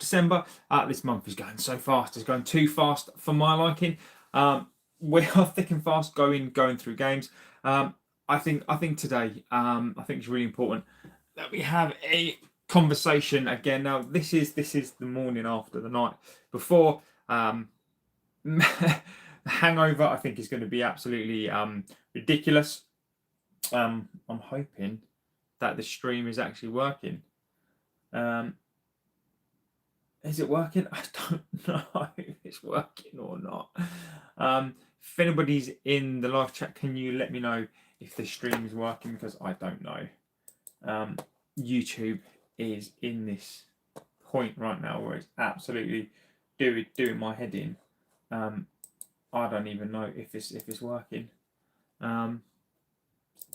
December. This month is going so fast. It's going too fast for my liking. We are thick and fast going through games. I think today, I think it's really important that we have a conversation again. Now, this is the morning after the night before. The hangover, I think, is going to be absolutely ridiculous. I'm hoping that the stream is actually working. Is it working? I don't know if it's working or not. If anybody's in the live chat, can you let me know if the stream is working? Because I don't know. YouTube is in this point right now where it's absolutely doing my head in. I don't even know if it's working.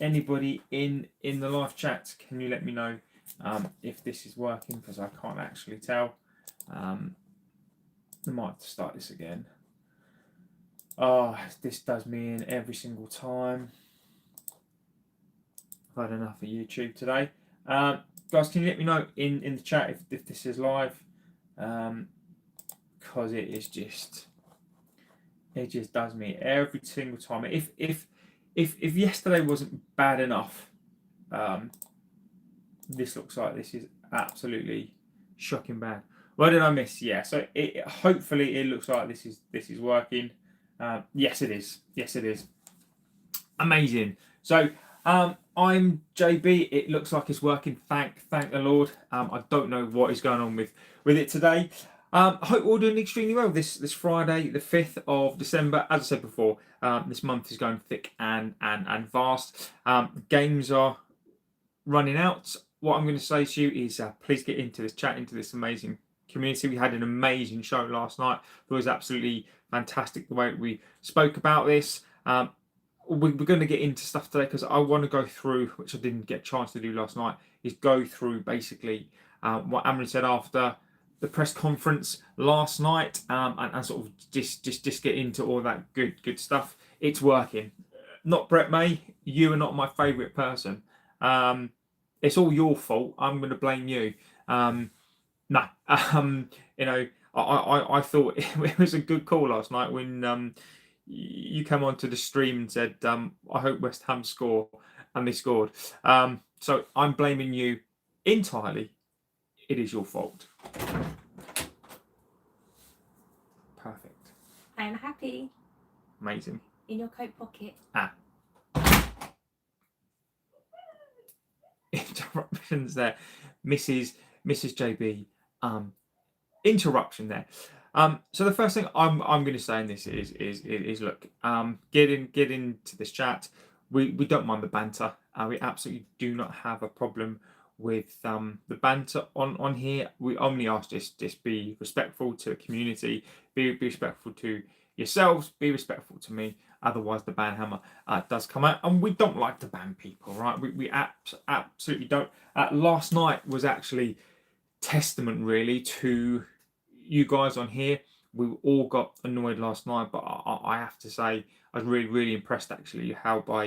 Anybody in the live chat, can you let me know if this is working? Because I can't actually tell. I might have to start this again. Oh, this does me in every single time. I've had enough of YouTube today. Guys, can you let me know in the chat if this is live? Because it just does me every single time. If yesterday wasn't bad enough, this looks like this is absolutely shocking bad. What did I miss? Yeah, so hopefully it looks like this is working. Yes, it is. Yes, it is. Amazing. So I'm JB. It looks like it's working. Thank the Lord. I don't know what is going on with it today. I hope we're all doing extremely well this Friday, the 5th of December. As I said before, this month is going thick and fast. Games are running out. What I'm going to say to you is please get into this chat, into this amazing community. We had an amazing show last night. It was absolutely fantastic the way we spoke about this. We're going to get into stuff today because I want to go through, which I didn't get a chance to do last night, is go through basically what Amorin said after the press conference last night, and sort of just get into all that good stuff. It's working. Not Brett May. You are not my favourite person. It's all your fault. I'm going to blame you. No. You know, I thought it was a good call last night when you came onto the stream and said, I hope West Ham score, and they scored. So I'm blaming you entirely. It is your fault. Perfect. I am happy. Amazing. In your coat pocket. Interruptions there. Mrs. JB. Interruption there. So the first thing I'm going to say in this is look, get into this chat. We don't mind the banter. We absolutely do not have a problem with the banter on here. We only ask just be respectful to the community, be respectful to yourselves, be respectful to me. Otherwise, the ban hammer does come out, and we don't like to ban people, right? We absolutely don't. Last night was actually testament, really, to you guys on here. We all got annoyed last night, but I have to say I was really impressed actually how by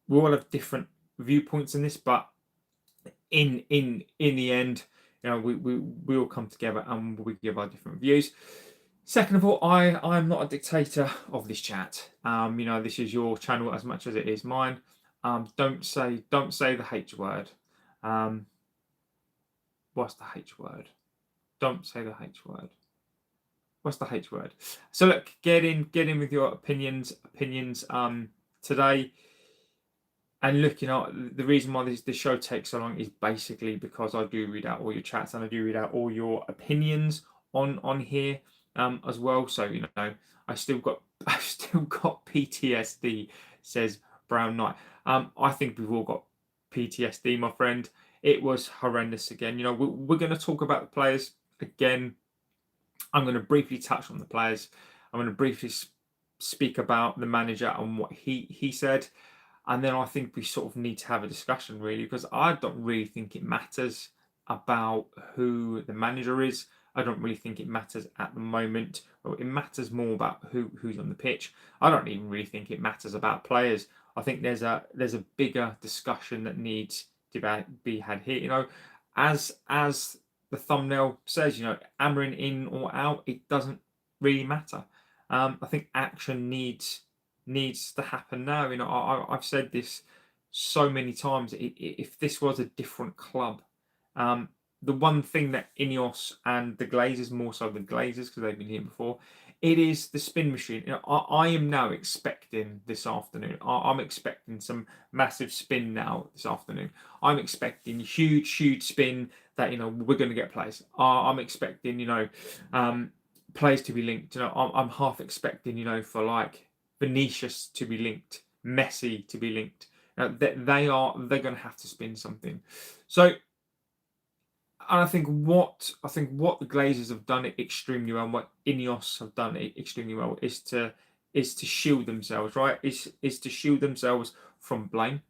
we all have different viewpoints in this, but in the end, you know, we all come together and we give our different views. Second of all, I'm not a dictator of this chat. You know, this is your channel as much as it is mine. Don't say the H word. What's the H word? Don't say the H word. What's the H word? So look, get in with your opinions today. And look, you know, the reason why this show takes so long is basically because I do read out all your chats and I do read out all your opinions on here as well. So, you know, I've still got PTSD, says Brown Knight. I think we've all got PTSD, my friend. It was horrendous again. You know, we're going to talk about the players again. I'm going to briefly touch on the players. I'm going to briefly speak about the manager and what he said. And then I think we sort of need to have a discussion, really, because I don't really think it matters about who the manager is. I don't really think it matters at the moment. Well, it matters more about who's on the pitch. I don't even really think it matters about players. I think there's a bigger discussion that needs to be had here. You know, as the the thumbnail says, Amorin in or out, it doesn't really matter. I think action needs to happen now. I've said this so many times. If this was a different club, the one thing that INEOS and the Glazers, more so the Glazers because they've been here before, it is the spin machine. I am now expecting this afternoon. I'm expecting some massive spin now this afternoon. I'm expecting huge spin that we're going to get players. I'm expecting players to be linked. I'm half expecting for like Vinicius to be linked, Messi to be linked. They're going to have to spin something. So. And I think what the Glazers have done it extremely well, and what INEOS have done it extremely well, is to shield themselves, right? Is to shield themselves from blame.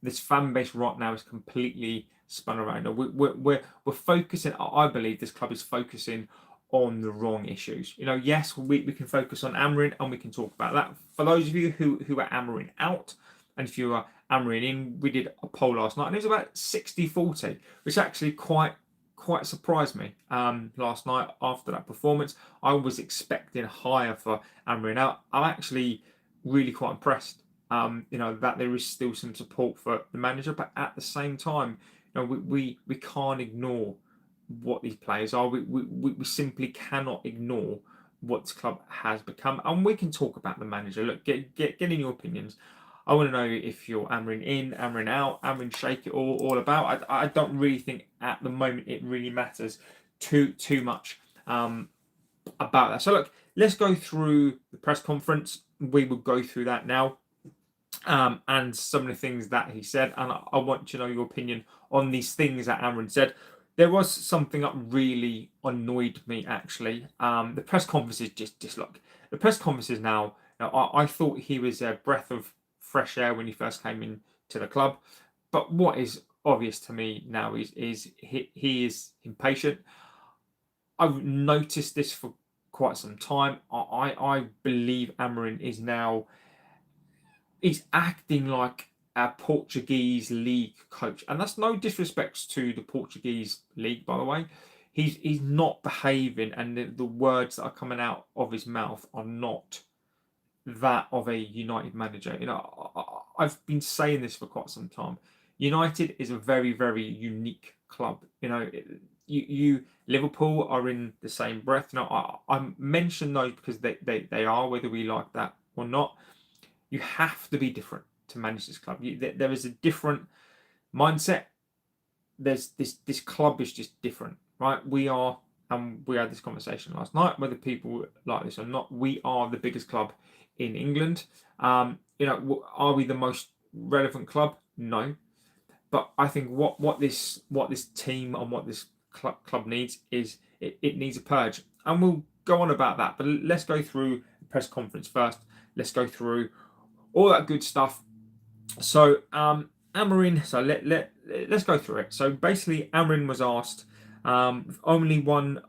This fan base right now is completely spun around. We're focusing. I believe this club is focusing on the wrong issues. Yes, we can focus on Amorin and we can talk about that. For those of you who are Amorin out, and if you are Amorin in, we did a poll last night and it was about 60-40, which actually quite surprised me last night after that performance. I was expecting higher for Amorin out. I'm actually really quite impressed that there is still some support for the manager, but at the same time, we can't ignore what these players are. We simply cannot ignore what this club has become, and we can talk about the manager. Look, get in your opinions. I want to know if you're Amorin in, Amorin out, Amorin shake it all about. I don't really think at the moment it really matters too much about that. So look, let's go through the press conference. We will go through that now. And some of the things that he said, and I want to know your opinion on these things that Amorin said. There was something that really annoyed me, actually. The press conferences just look. The press conferences now, I thought he was a breath of fresh air when he first came into the club. But what is obvious to me now is he is impatient. I've noticed this for quite some time. I believe Amorin is now... He's acting like a Portuguese league coach, and that's no disrespect to the Portuguese league, by the way. He's not behaving, and the words that are coming out of his mouth are not that of a United manager. I've been saying this for quite some time. United is a very, very unique club. You Liverpool are in the same breath. I mention those because they are, whether we like that or not. You have to be different to manage this club. There is a different mindset. This club is just different, right? We had this conversation last night, whether people like this or not. We are the biggest club in England. Are we the most relevant club? No, but I think what this team and what this club needs is it needs a purge, and we'll go on about that. But let's go through the press conference first. Let's go through all that good stuff. So Amorin. So let's go through it. So basically, Amorin was asked only one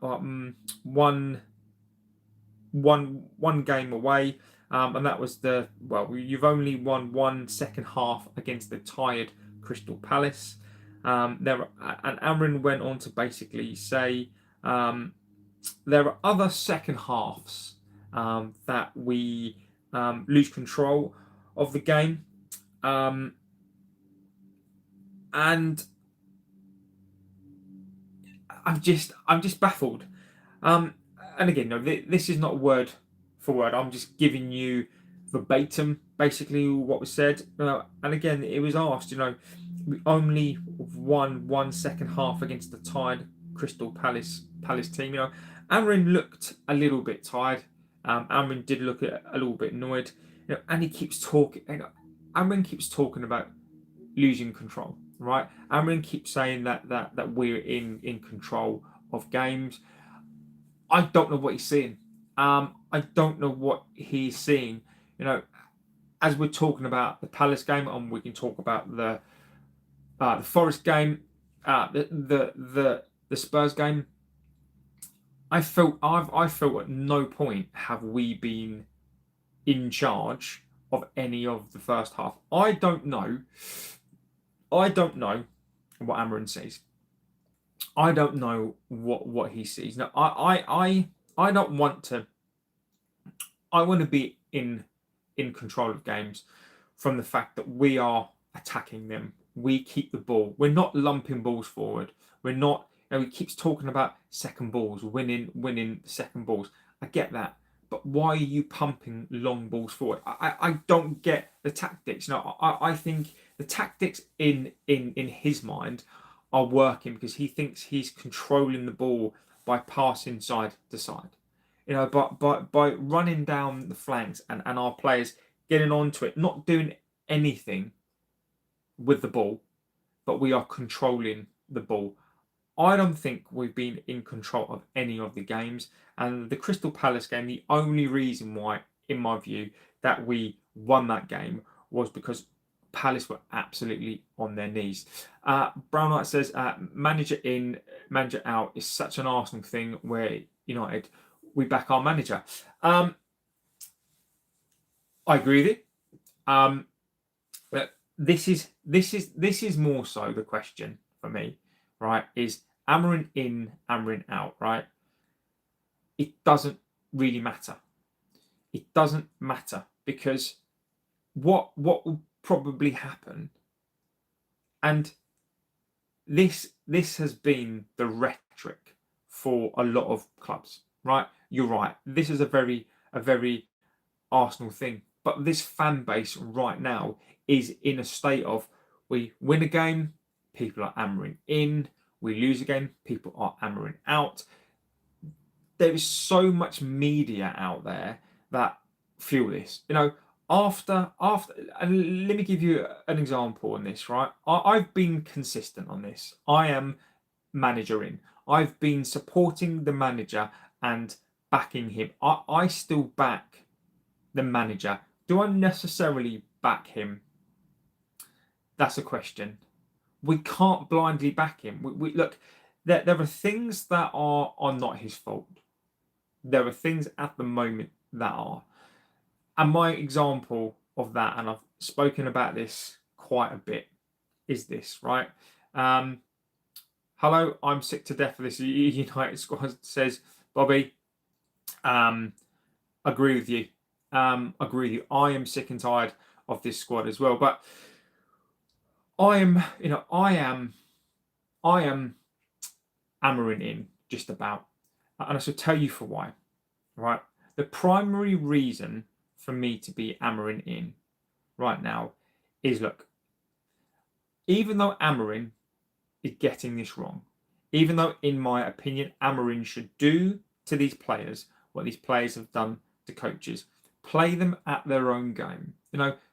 game away, and that was you've only won one second half against the tired Crystal Palace. And Amorin went on to basically say there are other second halves that we lose control of the game, and I'm just baffled. And again, no, this is not word for word. I'm just giving you verbatim, basically what was said. And again, it was asked. We only won one second half against the tired Crystal Palace team. Amorin looked a little bit tired. Amorin did look a little bit annoyed. And he keeps talking. Amorin keeps talking about losing control, right? Amorin keeps saying that we're in control of games. I don't know what he's seeing. I don't know what he's seeing. As we're talking about the Palace game, and we can talk about the Forest game, the Spurs game. I felt at no point have we been in charge of any of the first half. I don't know what Amorin sees. I don't know what he sees. Now, I don't want to. I want to be in control of games from the fact that we are attacking them. We keep the ball. We're not lumping balls forward. We're not. He keeps talking about second balls, winning second balls. I get that, but why are you pumping long balls forward? I don't get the tactics. No, I think the tactics in his mind are working because he thinks he's controlling the ball by passing side to side. But by running down the flanks and our players getting onto it, not doing anything with the ball, but we are controlling the ball. I don't think we've been in control of any of the games. And the Crystal Palace game, the only reason why, in my view, that we won that game was because Palace were absolutely on their knees. Brown Knight says, manager in, manager out is such an Arsenal thing where United, we back our manager. I agree with you. But this is more so the question for me, right? Is Amorin in, Amorin out, right? It doesn't really matter. It doesn't matter because what will probably happen, and this has been the rhetoric for a lot of clubs, right? You're right. This is a very Arsenal thing, but this fan base right now is in a state of we win a game, people are Amorin in. We lose a game, people are Amorin out. There is so much media out there that fuel this. After, and let me give you an example on this, right? I've been consistent on this. I am manager in. I've been supporting the manager and backing him. I still back the manager. Do I necessarily back him? That's a question. We can't blindly back him. We look. There are things that are not his fault. There are things at the moment that are. And my example of that, and I've spoken about this quite a bit, is this, right? Hello, I'm sick to death of this United squad, says Bobby. Agree with you. Agree with you. I am sick and tired of this squad as well. But I am Amorin in just about. And I should tell you for why, right? The primary reason for me to be Amorin in right now is, look, even though Amorin is getting this wrong, even though, in my opinion, Amorin should do to these players what these players have done to coaches, play them at their own game,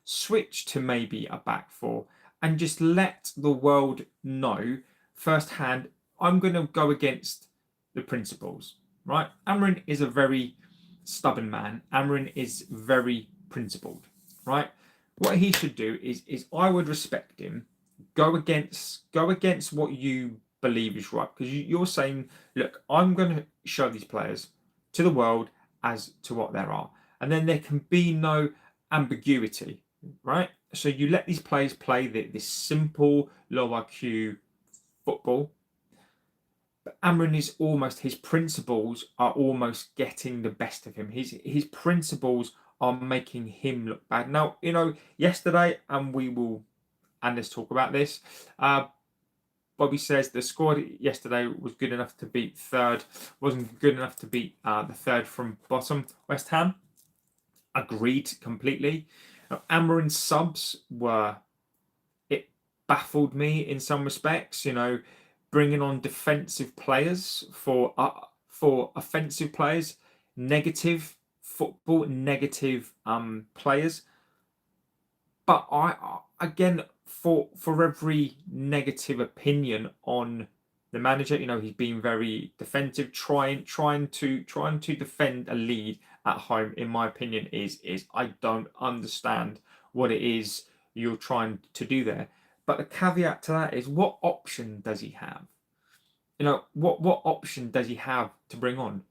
switch to maybe a back four and just let the world know firsthand, I'm going to go against the principles, right? Amorin is a very stubborn man. Amorin is very principled, right? What he should do is I would respect him. Go against what you believe is right, because you're saying, look, I'm going to show these players to the world as to what there are, and then there can be no ambiguity, right? So you let these players play this simple low IQ football. But Amorin is almost, his principles are almost getting the best of him. His principles are making him look bad. Now, yesterday, and let's talk about this. Bobby says the squad yesterday was good enough to beat third, wasn't good enough to beat the third from bottom, West Ham. Agreed completely. Amorin's subs it baffled me in some respects, bringing on defensive players for offensive players, negative football, negative players. But I again, for every negative opinion on the manager, he's been very defensive, trying to defend a lead at home. In my opinion, is I don't understand what it is you're trying to do there. But the caveat to that is, what option does he have? What option does he have to bring on?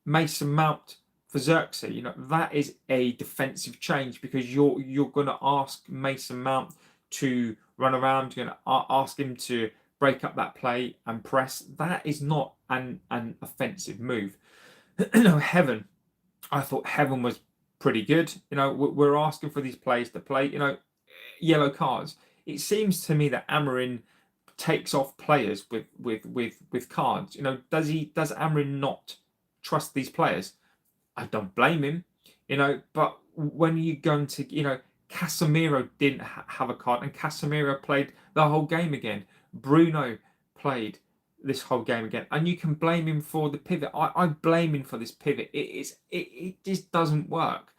Mason Mount for Xerxes, that is a defensive change, because you're going to ask Mason Mount to run around. You're going to ask him to break up that play and press. That is not an offensive move. Heaven, I thought Heaven was pretty good. We're asking for these players to play. Yellow cards. It seems to me that Amorin takes off players with cards. Does Amorin not trust these players? I don't blame him. But when you go to Casemiro didn't have a card, and Casemiro played the whole game again. Bruno played this whole game again, and you can blame him for the pivot. I blame him for this pivot. It just doesn't work.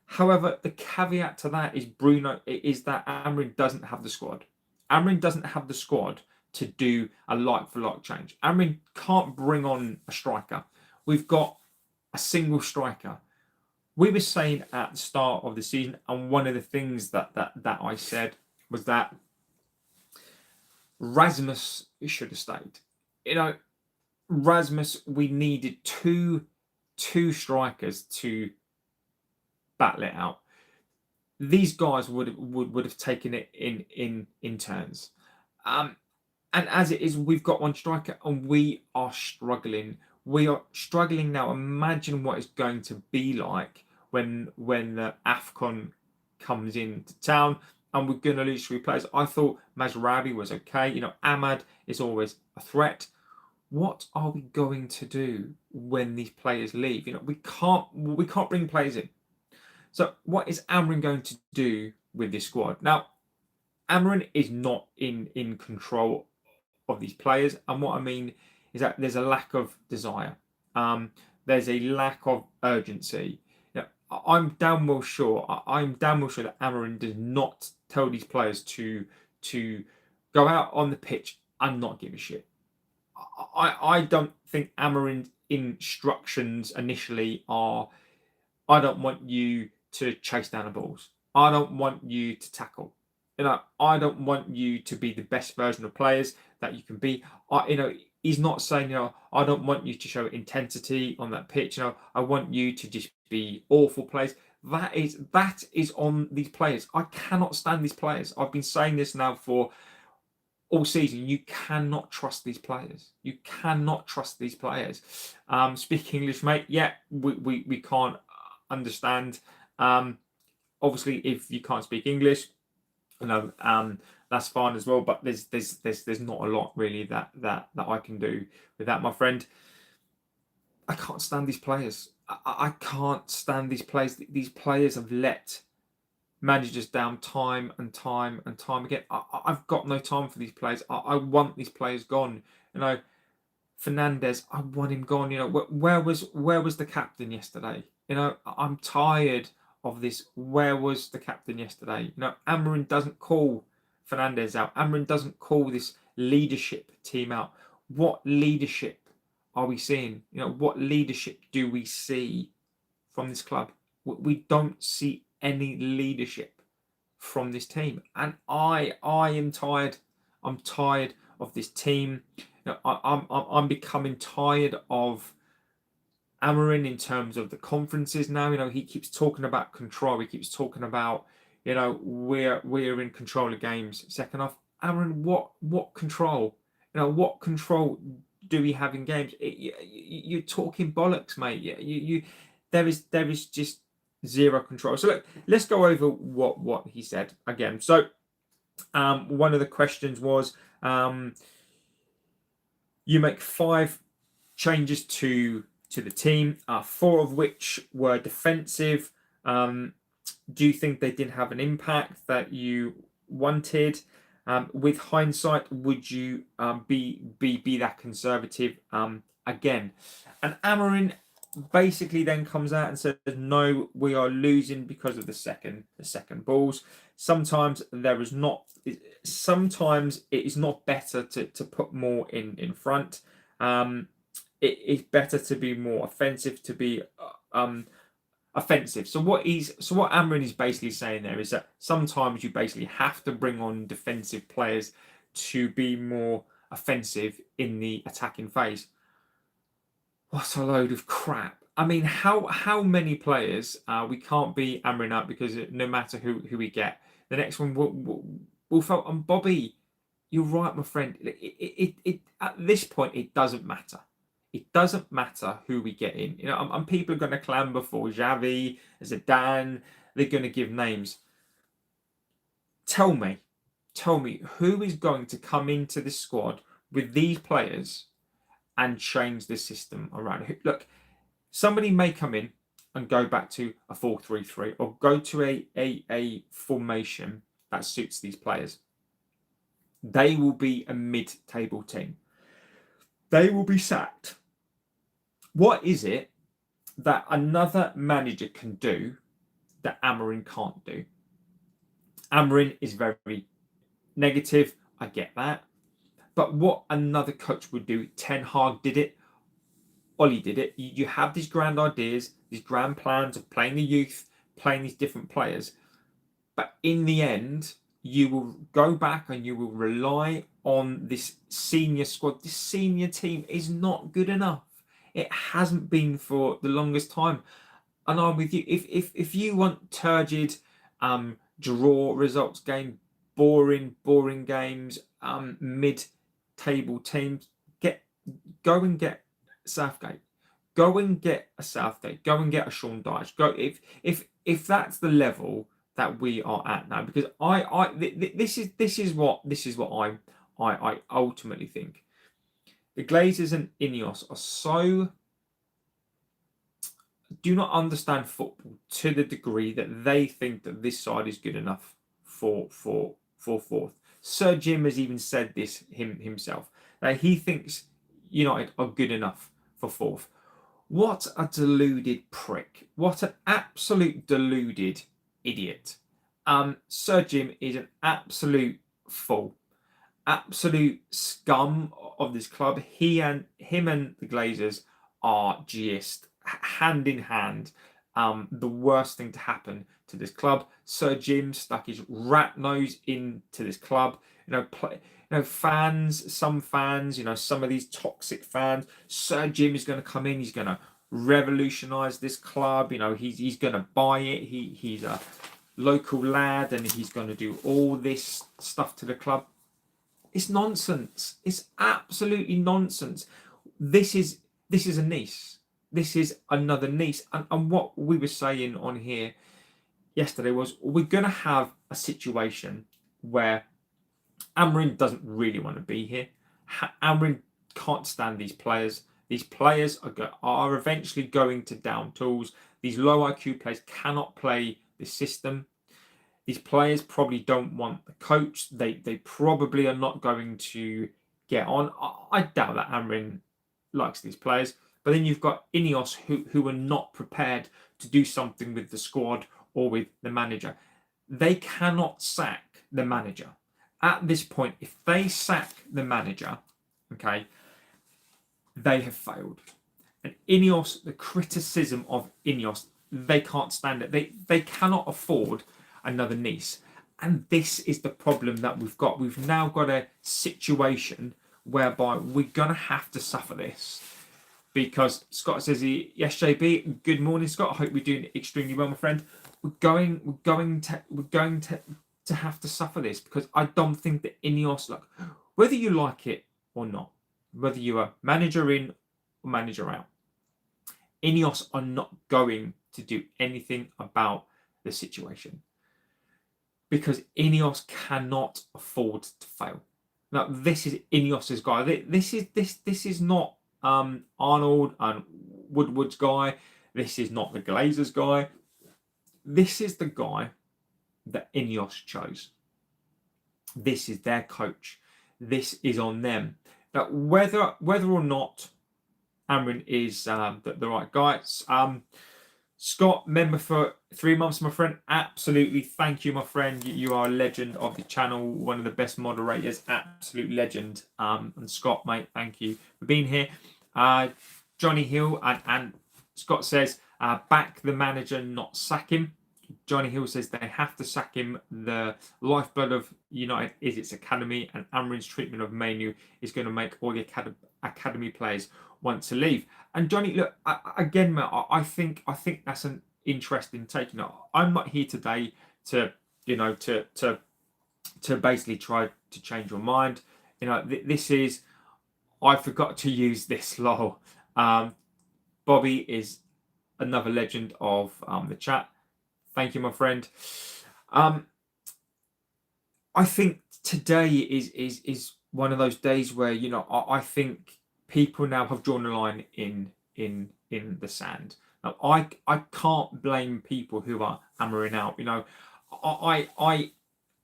However, the caveat to that is that Amorin doesn't have the squad. Amorin doesn't have the squad to do a like-for-like change. Amorin can't bring on a striker. We've got a single striker. We were saying at the start of the season, and one of the things that I said was that Rasmus should have stayed. Rasmus, we needed two strikers to battle it out. These guys would have taken it in turns. And as it is, we've got one striker and we are struggling. We are struggling now. Imagine what it's going to be like when the AFCON comes into town and we're going to lose 3 players. I thought Mazraoui was okay. Ahmad is always a threat. What are we going to do when these players leave? We can't bring players in. So what is Amorin going to do with this squad? Now, Amorin is not in control of these players. And what I mean is that there's a lack of desire. There's a lack of urgency. I'm damn well sure that Amorin does not tell these players to go out on the pitch and not give a shit. I don't think Amorin's instructions initially are, I don't want you to chase down the balls. I don't want you to tackle. I don't want you to be the best version of players that you can be. He's not saying, I don't want you to show intensity on that pitch. I want you to just be awful players. That is on these players. I cannot stand these players. I've been saying this now for all season. You cannot trust these players. You cannot trust these players. Speak English, mate. Yeah, we can't understand. Obviously, if you can't speak English, that's fine as well. But there's not a lot really that I can do with that, my friend. I can't stand these players. I can't stand these players. These players have let managers down time and time and time again. I've got no time for these players. I want these players gone. Fernandes, I want him gone. Where was the captain yesterday? I'm tired of this. Where was the captain yesterday? Amorin doesn't call Fernandes out. Amorin doesn't call this leadership team out. What leadership are we seeing? What leadership do we see from this club? We don't see any leadership from this team, and I am tired. I'm tired of this team. I'm becoming tired of Amorin in terms of the conferences now. He keeps talking about control. He keeps talking about, we're in control of games. Second half, Amorin, what control? What control do we have in games? You're talking bollocks, mate. There is just zero control. So look, let's go over what he said again. So one of the questions was, you make 5 changes to the team, 4 of which were defensive. Do you think they didn't have an impact that you wanted? With hindsight, would you be that conservative again? And Amorin basically then comes out and says, no, we are losing because of the second balls. Sometimes it is not better to put more in front. It's better to be more offensive, to be offensive. So what Amorin is basically saying there is that sometimes you basically have to bring on defensive players to be more offensive in the attacking phase. What a load of crap. I mean, how many players we can't be Amorin out because no matter who we get, the next one will felt on Bobby. you're right, my friend. At this point, it doesn't matter. It doesn't matter who we get in. And people are going to clamber for Xavi, Zidane. They're going to give names. Tell me who is going to come into this squad with these players and change the system around. Look, somebody may come in and go back to a 4-3-3 or go to a formation that suits these players. They will be a mid-table team. They will be sacked. What is it that another manager can do that Amorin can't do? Amorin is very negative. I get that. But what another coach would do, Ten Hag did it, Ollie did it. You have these grand ideas, these grand plans of playing the youth, playing these different players. But in the end, you will go back and you will rely on this senior squad. This senior team is not good enough. It hasn't been for the longest time. And I'm with you. If you want turgid, draw results game, boring games, mid-table teams, go and get Southgate. Go and get a Southgate. Go and get a Sean Dyche. Go if that's the level that we are at now, because this is what I ultimately think. The Glazers and INEOS are so do not understand football to the degree that they think that this side is good enough for fourth. Sir Jim has even said this himself, that he thinks United are good enough for fourth. What a deluded prick. What an absolute deluded idiot. Sir Jim is an absolute fool. Absolute scum of this club. Him and the Glazers are just hand in hand. The worst thing to happen to this club. Sir Jim stuck his rat nose into this club. Fans, some fans, some of these toxic fans. Sir Jim is going to come in. He's going to revolutionise this club. He's going to buy it. He's a local lad, and he's going to do all this stuff to the club. It's nonsense. It's absolutely nonsense. This is a Nice. This is another Nice. And what we were saying on here yesterday was we're going to have a situation where Amorin doesn't really want to be here. Amorin can't stand these players. These players are eventually going to down tools. These low IQ players cannot play the system. These players probably don't want the coach. They probably are not going to get on. I doubt that Amorin likes these players. But then you've got INEOS who are not prepared to do something with the squad or with the manager. They cannot sack the manager. At this point, if they sack the manager, okay, they have failed. And INEOS, the criticism of INEOS, they can't stand it. They cannot afford another Nice. And this is the problem that we've got. We've now got a situation whereby we're going to have to suffer this. Because Scott says, yes, JB, good morning, Scott. I hope you're doing extremely well, my friend. We're going to have to suffer this, because I don't think that INEOS, whether you like it or not, whether you are manager in or manager out, INEOS are not going to do anything about the situation, because INEOS cannot afford to fail. Now, this is INEOS's guy. This is not Arnold and Woodward's guy. This is not the Glazers guy. This is the guy that INEOS chose. This is their coach. This is on them. Now, whether or not Amorin is the right guy. Scott, member for 3 months, my friend. Absolutely. Thank you, my friend. You are a legend of the channel. One of the best moderators. Absolute legend. And Scott, mate, thank you for being here. Johnny Hill and Scott says, back the manager, not sack him. Johnny Hill says they have to sack him. The lifeblood of United is its academy, and Amorin's treatment of Manu is going to make all the academy players want to leave. And Johnny, look, again, mate, I think that's an interesting take. I'm not here today to basically try to change your mind. This is, I forgot to use this, lol. Bobby is another legend of the chat. Thank you, my friend. I think today is one of those days where I think people now have drawn a line in the sand. Now, I can't blame people who are Amorin out.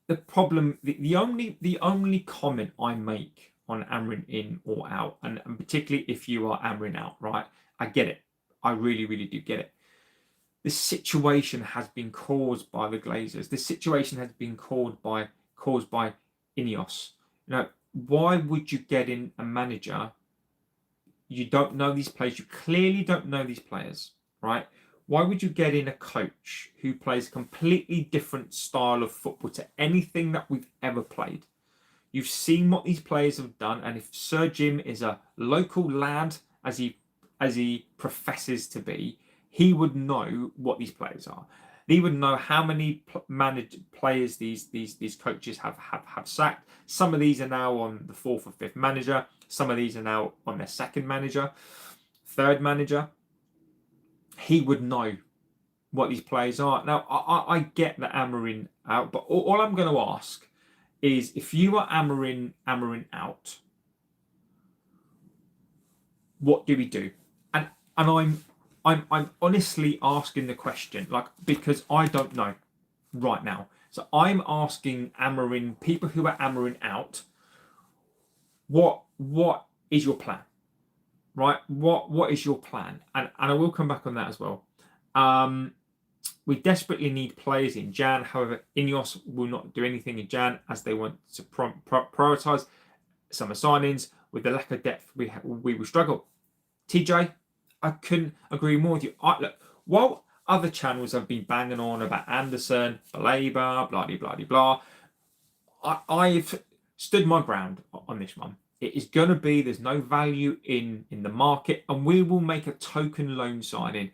The problem, the only comment I make on Amorin in or out, and particularly if you are Amorin out, right? I get it. I really, really do get it. The situation has been caused by the Glazers. The situation has been caused by INEOS. Why would you get in a manager? You don't know these players. You clearly don't know these players, right? Why would you get in a coach who plays a completely different style of football to anything that we've ever played? You've seen what these players have done, and if Sir Jim is a local lad, as he professes to be, he would know what these players are. He would know how many players these coaches have sacked. Some of these are now on the 4th or 5th manager. Some of these are now on their 2nd manager, 3rd manager. He would know what these players are. Now, I get that Amorin out, but all I'm going to ask is, if you are Amorin out, what do we do? And I'm honestly asking the question, because I don't know right now. So I'm asking Amorin, people who are Amorin out, what is your plan? Right? What is your plan? And I will come back on that as well. We desperately need players in Jan. However, INEOS will not do anything in Jan, as they want to prioritise summer signings. With the lack of depth, we will struggle. TJ, I couldn't agree more with you. Look, while other channels have been banging on about Anderson, Baleba, blah. I've stood my ground on this one. It is going to be, there's no value in the market, and we will make a token loan signing.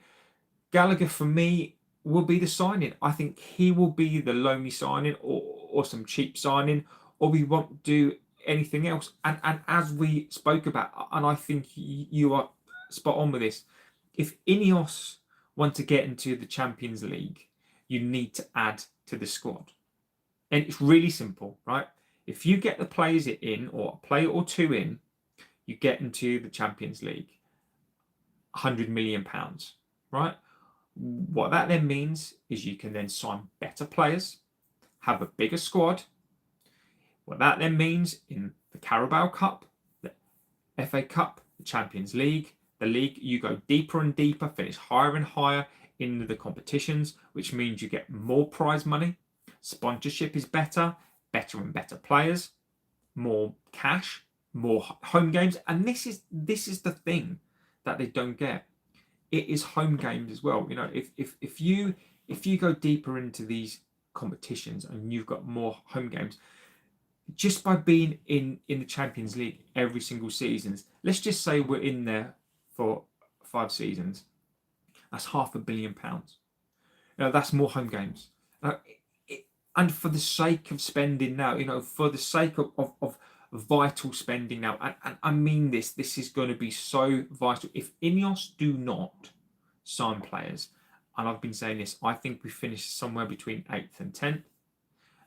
Gallagher, for me, will be the signing. I think he will be the loany signing, or some cheap signing, or we won't do anything else. And as we spoke about, and I think you are spot on with this, if INEOS want to get into the Champions League, you need to add to the squad. And it's really simple, right? If you get the players in, or a player or two in, you get into the Champions League. £100 million, right? What that then means is you can then sign better players, have a bigger squad. What that then means in the Carabao Cup, the FA Cup, the Champions League, the league, you go deeper and deeper, finish higher and higher into the competitions, which means you get more prize money. Sponsorship is better and better players, more cash, more home games. And this is the thing that they don't get. It is home games as well. If you go deeper into these competitions and you've got more home games, just by being in the Champions League every single season, let's just say we're in there for 5 seasons, that's £500 million. That's more home games. And for the sake of spending now, for the sake of vital spending now, and I mean this is going to be so vital. If INEOS do not sign players, and I've been saying this, I think we finish somewhere between 8th and 10th.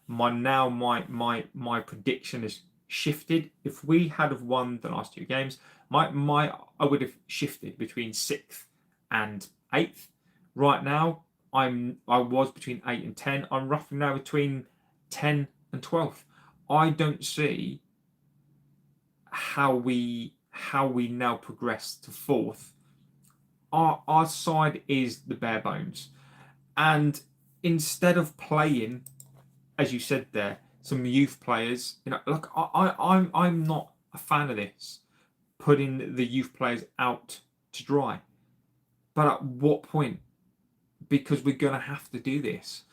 My prediction has shifted. If we had have won the last 2 games, I would have shifted between 6th and 8th. Right now, I was between 8 and 10. I'm roughly now between 10 and 12th. I don't see how we now progress to 4th. Our side is the bare bones, and instead of playing, as you said there, some youth players, look, I'm not a fan of this, putting the youth players out to dry. But at what point? Because we're going to have to do this.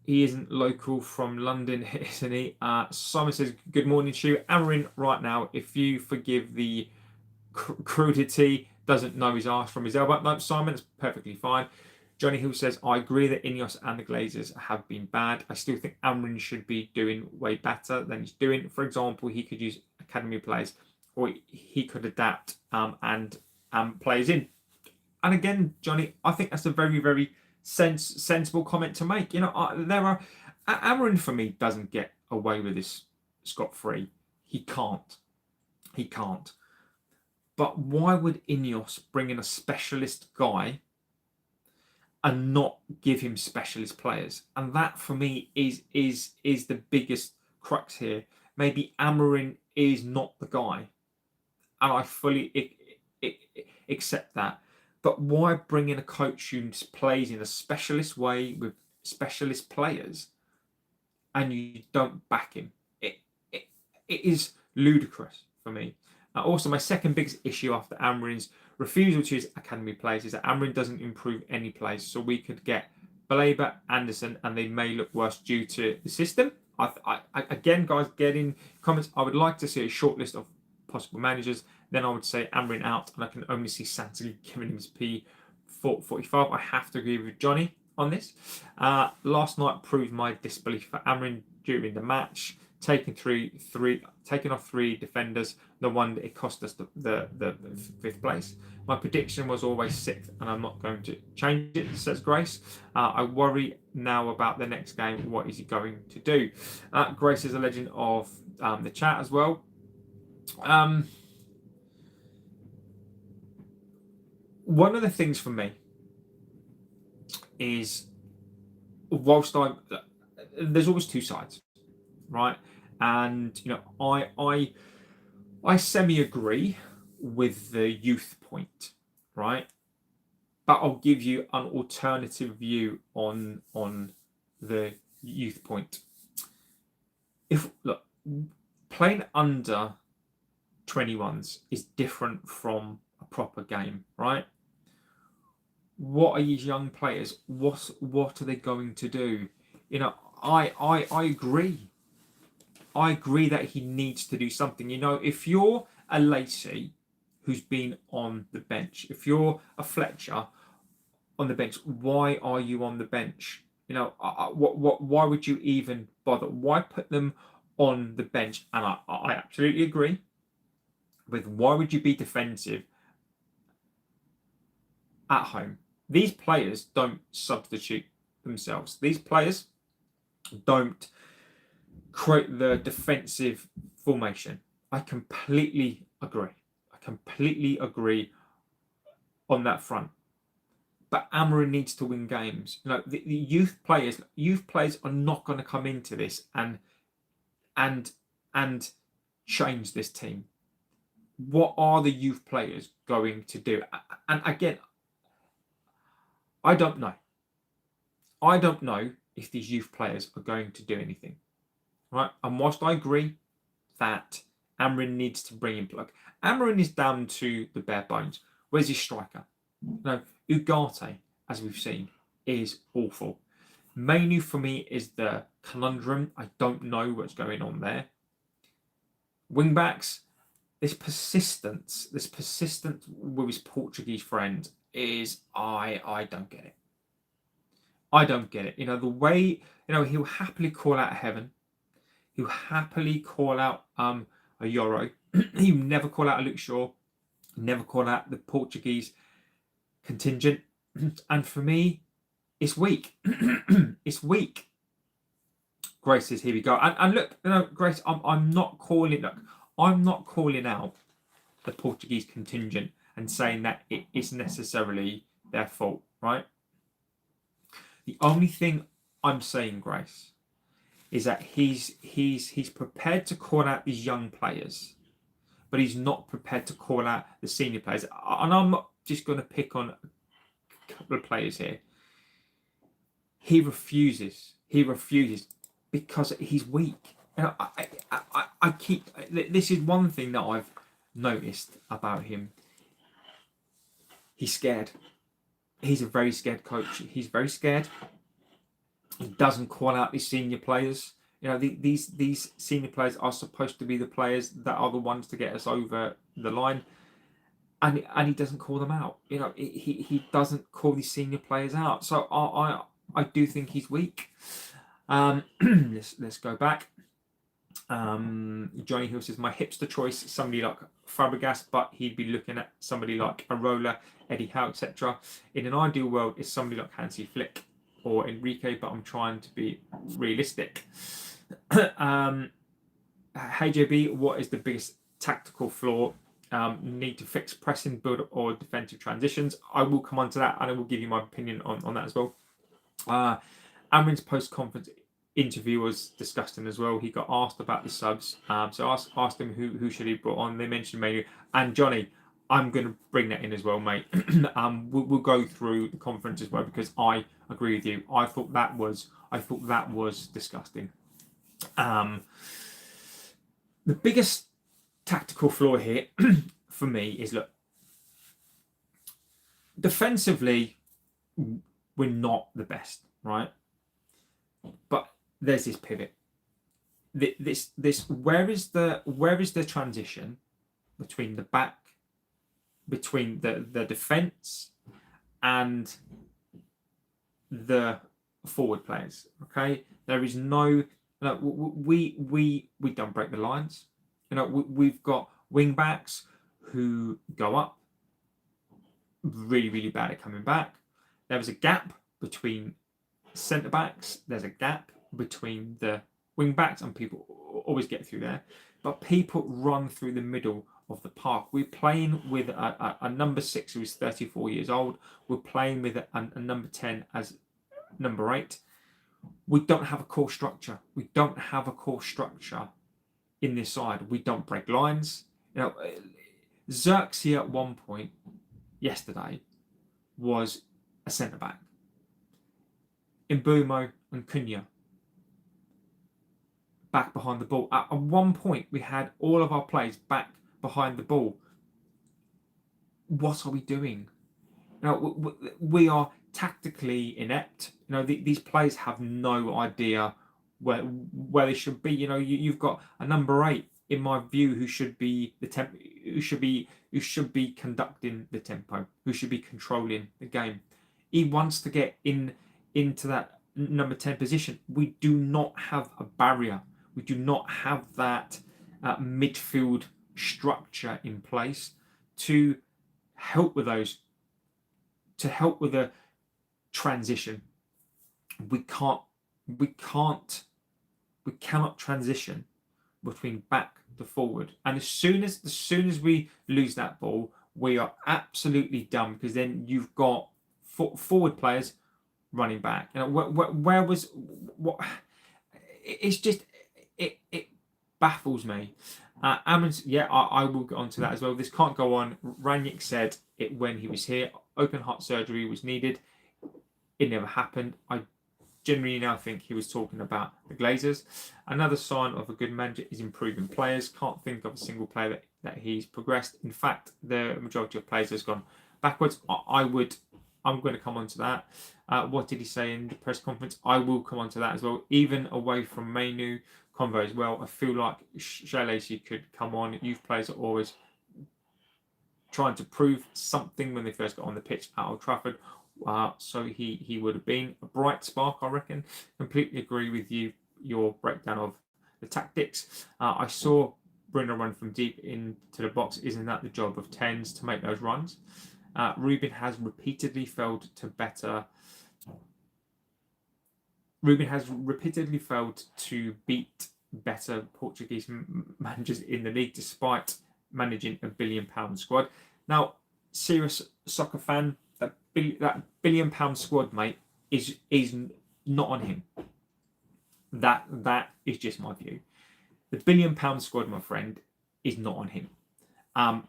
He isn't local from London, isn't he? Simon says, good morning, Stu. Amorin right now, if you forgive the crudity, doesn't know his arse from his elbow. No, Simon, it's perfectly fine. Johnny Hill says, I agree that INEOS and the Glazers have been bad. I still think Amorin should be doing way better than he's doing. For example, he could use academy players, or he could adapt and players in. And again, Johnny, I think that's a very, very sensible comment to make. Amorin for me doesn't get away with this scot-free. He can't. But why would INEOS bring in a specialist guy and not give him specialist players? And that for me is the biggest crux here. Maybe Amorin is not the guy, and I fully accept that. But why bring in a coach who plays in a specialist way with specialist players and you don't back him? It is ludicrous for me. Also, my second biggest issue after Amorin's refusal to use academy players is that Amorin doesn't improve any players. So we could get Balaber, Anderson, and they may look worse due to the system. Again, guys, get in comments. I would like to see a short list of possible managers. Then I would say Amorin out, and I can only see Santali giving him his P45. I have to agree with Johnny on this. Last night proved my disbelief for Amorin during the match. Taking off three defenders, the one that it cost us the 5th place. My prediction was always 6th, and I'm not going to change it, says Grace. I worry now about the next game. What is he going to do? Grace is a legend of the chat as well. One of the things for me is, whilst there's always two sides, right? And I semi-agree with the youth point, right? But I'll give you an alternative view on the youth point. Playing under 21s is different from a proper game, right? What are these young players? What are they going to do? I agree. I agree that he needs to do something. If you're a Lacey who's been on the bench, if you're a Fletcher on the bench, why are you on the bench? Why would you even bother? Why put them on the bench? And I absolutely agree with why would you be defensive at home? These players don't substitute themselves. These players don't create the defensive formation. I completely agree on that front. But Amorin needs to win games. The youth players are not going to come into this and change this team. What are the youth players going to do? And again, I don't know. I don't know if these youth players are going to do anything. Right? And whilst I agree that Amorin needs to bring in plug, Amorin is down to the bare bones. Where's his striker? Ugarte, as we've seen, is awful. Mainu for me is the conundrum. I don't know what's going on there. Wingbacks, this persistence with his Portuguese friend is I don't get it. I don't get it. The way he'll happily call out Heaven. He'll happily call out a Euro. He'll never call out a Luke Shaw. Never call out the Portuguese contingent. And for me, it's weak. It's weak. Grace says, here we go. And look, Grace, I'm not calling out the Portuguese contingent and saying that it is necessarily their fault, right? The only thing I'm saying, Grace, is that he's prepared to call out these young players, but he's not prepared to call out the senior players. And I'm not just going to pick on a couple of players here. He refuses because he's weak. This is one thing that I've noticed about him. He's scared. He's a very scared coach. He's very scared. He doesn't call out these senior players. These senior players are supposed to be the players that are the ones to get us over the line. and he doesn't call them out. You know, he doesn't call these senior players out. So I do think he's weak. Let's go back. Johnny Hill says, my hipster choice, somebody like Fabregas, but he'd be looking at somebody like Arola, Eddie Howe, etc. In an ideal world, it's somebody like Hansi Flick or Enrique, but I'm trying to be realistic. Hey JB, what is the biggest tactical flaw? Need to fix pressing, build, or defensive transitions. I will come on to that, and I will give you my opinion on that as well. Amorin's post-conference interview was disgusting as well. He got asked about the subs, so I asked him who should he brought on. They mentioned Manu and Johnny. I'm going to bring that in as well, mate. We'll go through the conference as well, because I agree with you. I thought that was disgusting. The biggest tactical flaw here for me is, look, defensively we're not the best, right? But there's this pivot. This where is the transition between the back, between the defense and the forward players? Okay, there is no. We don't break the lines. You know, we've got wing backs who go up, really bad at coming back. There was a gap between centre backs. There's a gap between the wing backs, and people always get through there. But people run through the middle of the park. We're playing with a number 6 who is 34 years old. We're playing with a number 10 as number 8. We don't have a core structure. We don't have a core structure in this side. We don't break lines. You know, Xerxes at one point yesterday was a centre back. Mbumo and Cunha back behind the ball. At one point, we had all of our players back behind the ball. What are we doing? You know, we are tactically inept. You know, these players have no idea where they should be. You know, you've got a number 8, in my view, who should be who should be conducting the tempo, who should be controlling the game. He wants to get into that number 10 position. We do not have a barrier. We do not have that midfield structure in place to help with those, to help with the transition. We cannot transition between back to forward. And as soon as we lose that ball, we are absolutely done, because then you've got forward players running back. You know, where was what? It's just it baffles me. Amorin, yeah, I will get onto that as well. This can't go on. Ranić said it when he was here. Open heart surgery was needed. It never happened. I generally now think he was talking about the Glazers. Another sign of a good manager is improving players. Can't think of a single player that he's progressed. In fact, the majority of players has gone backwards. I'm going to come on to that. What did he say in the press conference? I will come on to that as well. Even away from Manu convo as well, I feel like Shalacy could come on. Youth players are always trying to prove something when they first got on the pitch at Old Trafford. So he would have been a bright spark, I reckon. Completely agree with you, your breakdown of the tactics. I saw Bruno run from deep into the box. Isn't that the job of 10s to make those runs? Ruben has repeatedly failed to beat better Portuguese managers in the league, despite managing a £1 billion squad. Now, serious soccer fan, that £1 billion squad, mate, is not on him. That is just my view. The £1 billion squad, my friend, is not on him.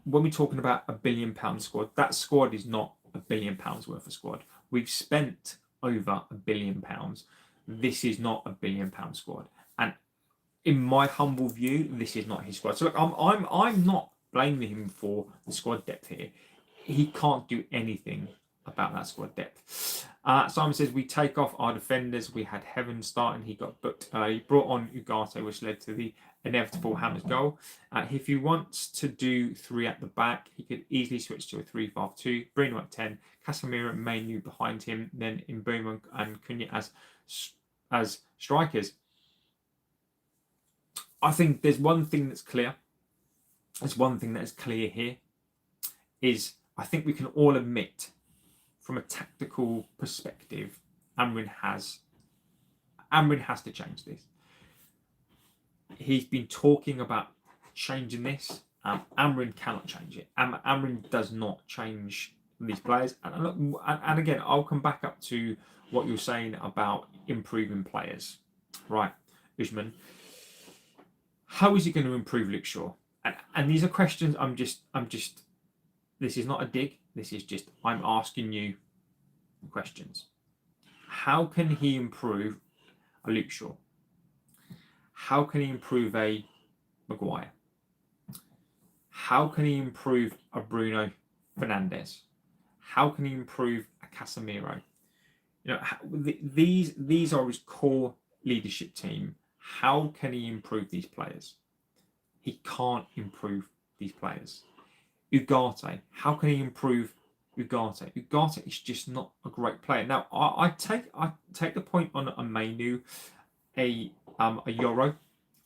When we're talking about a £1 billion squad, that squad is not £1 billion worth of squad. We've spent over £1 billion. This is not a £1 billion squad, and in my humble view, this is not his squad. So look, I'm not blaming him for the squad depth here. He can't do anything about that squad depth. Simon says, we take off our defenders. We had Heaven starting. He got booked. He brought on Ugarte, which led to the inevitable Hammers goal. If he wants to do 3 at the back, he could easily switch to a 3-5-2. Bruno at 10. Casemiro and Mainu behind him. Then Mbeumo and Cunha as strikers. I think there's one thing that's clear. There's one thing that is clear here. Is I think we can all admit, from a tactical perspective, Amorin has to change this. He's been talking about changing this. Amorin cannot change it. Amorin does not change these players. And again, I'll come back up to what you're saying about improving players. Right, Usman. How is he going to improve Luke Shaw? And these are questions I'm just. This is not a dig. This is just, I'm asking you questions. How can he improve a Luke Shaw? How can he improve a Maguire? How can he improve a Bruno Fernandes? How can he improve a Casemiro? These are his core leadership team. How can he improve these players? He can't improve these players. Ugarte, how can he improve Ugarte? Ugarte is just not a great player. Now, I take the point on a Mainu, a Euro.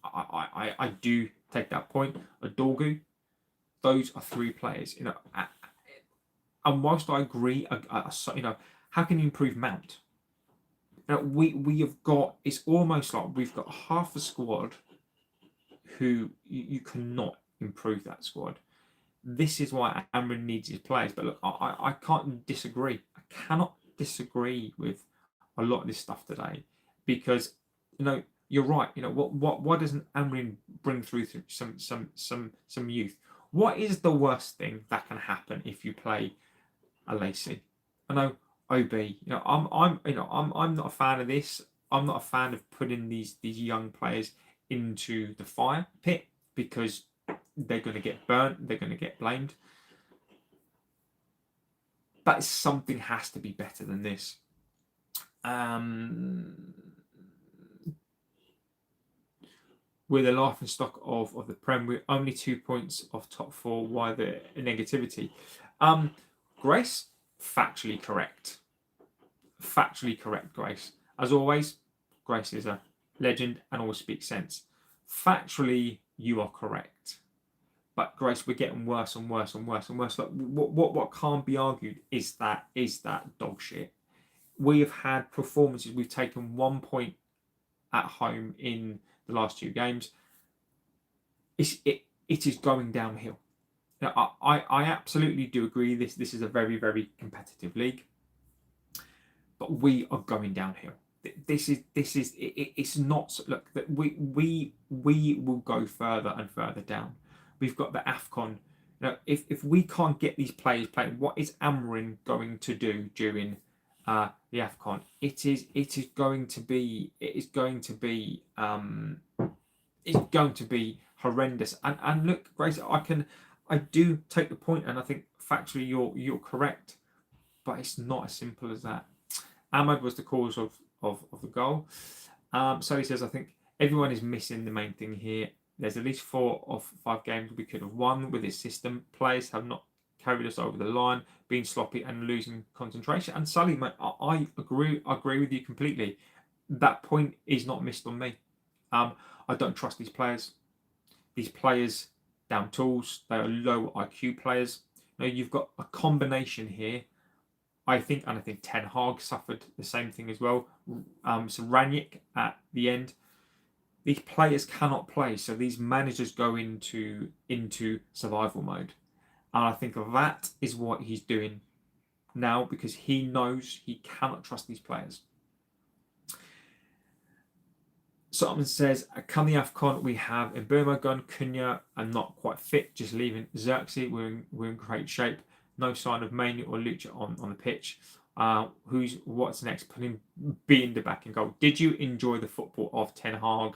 I do take that point. A Dorgu, those are 3 players. And whilst I agree, how can you improve Mount? Now, we have got. It's almost like we've got half a squad who you cannot improve that squad. This is why Amorin needs his players. But look, I can't disagree. I cannot disagree with a lot of this stuff today, because you're right. What doesn't Amorin bring through some youth? What is the worst thing that can happen if you play a Lacey? I know OB. I'm not a fan of this. I'm not a fan of putting these young players into the fire pit, because they're going to get burnt, they're going to get blamed. But something has to be better than this. We're the laughing stock of the Prem. We're only 2 points off top 4. Why the negativity? Grace, factually correct. Factually correct, Grace. As always, Grace is a legend and always speaks sense. Factually, you are correct. But Grace, we're getting worse and worse and worse and worse. Like, what can't be argued is that dog shit. We have had performances. We've taken 1 point at home in the last 2 games. It is going downhill. Now, I absolutely do agree. This is a very, very competitive league, but we are going downhill. It's not. Look, that we will go further and further down. We've got the AFCON. If we can't get these players playing, what is Amorin going to do during the AFCON? It is going to be horrendous. And look, Grace, I do take the point, and I think factually you're correct, but it's not as simple as that. Ahmad was the cause of the goal. So he says, I think everyone is missing the main thing here. There's at least 4 of 5 games we could have won with this system. Players have not carried us over the line, being sloppy and losing concentration. And Sully, mate, I agree with you completely. That point is not missed on me. I don't trust these players. These players down tools. They are low IQ players. You've got a combination here. I think Ten Hag suffered the same thing as well. So Ranić at the end. These players cannot play, so these managers go into survival mode. And I think that is what he's doing now, because he knows he cannot trust these players. Solomon says, come the AFCON, we have Mbeumo gone, Cunha are not quite fit, just leaving Xerxes. We're in great shape. No sign of Mainu or Lucha on the pitch. What's next? Putting Binder back in goal. Did you enjoy the football of Ten Hag?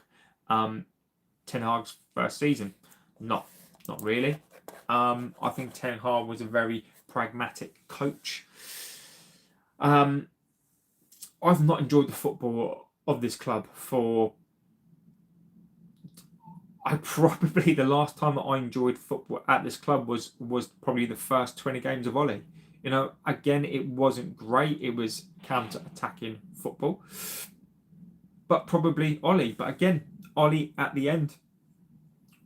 Ten Hag's first season? Not really. I think Ten Hag was a very pragmatic coach. I've not enjoyed the football of this club for. Probably the last time that I enjoyed football at this club was probably the first 20 games of Ollie. Again, it wasn't great. It was counter-attacking football, but probably Ollie. But again, Ollie at the end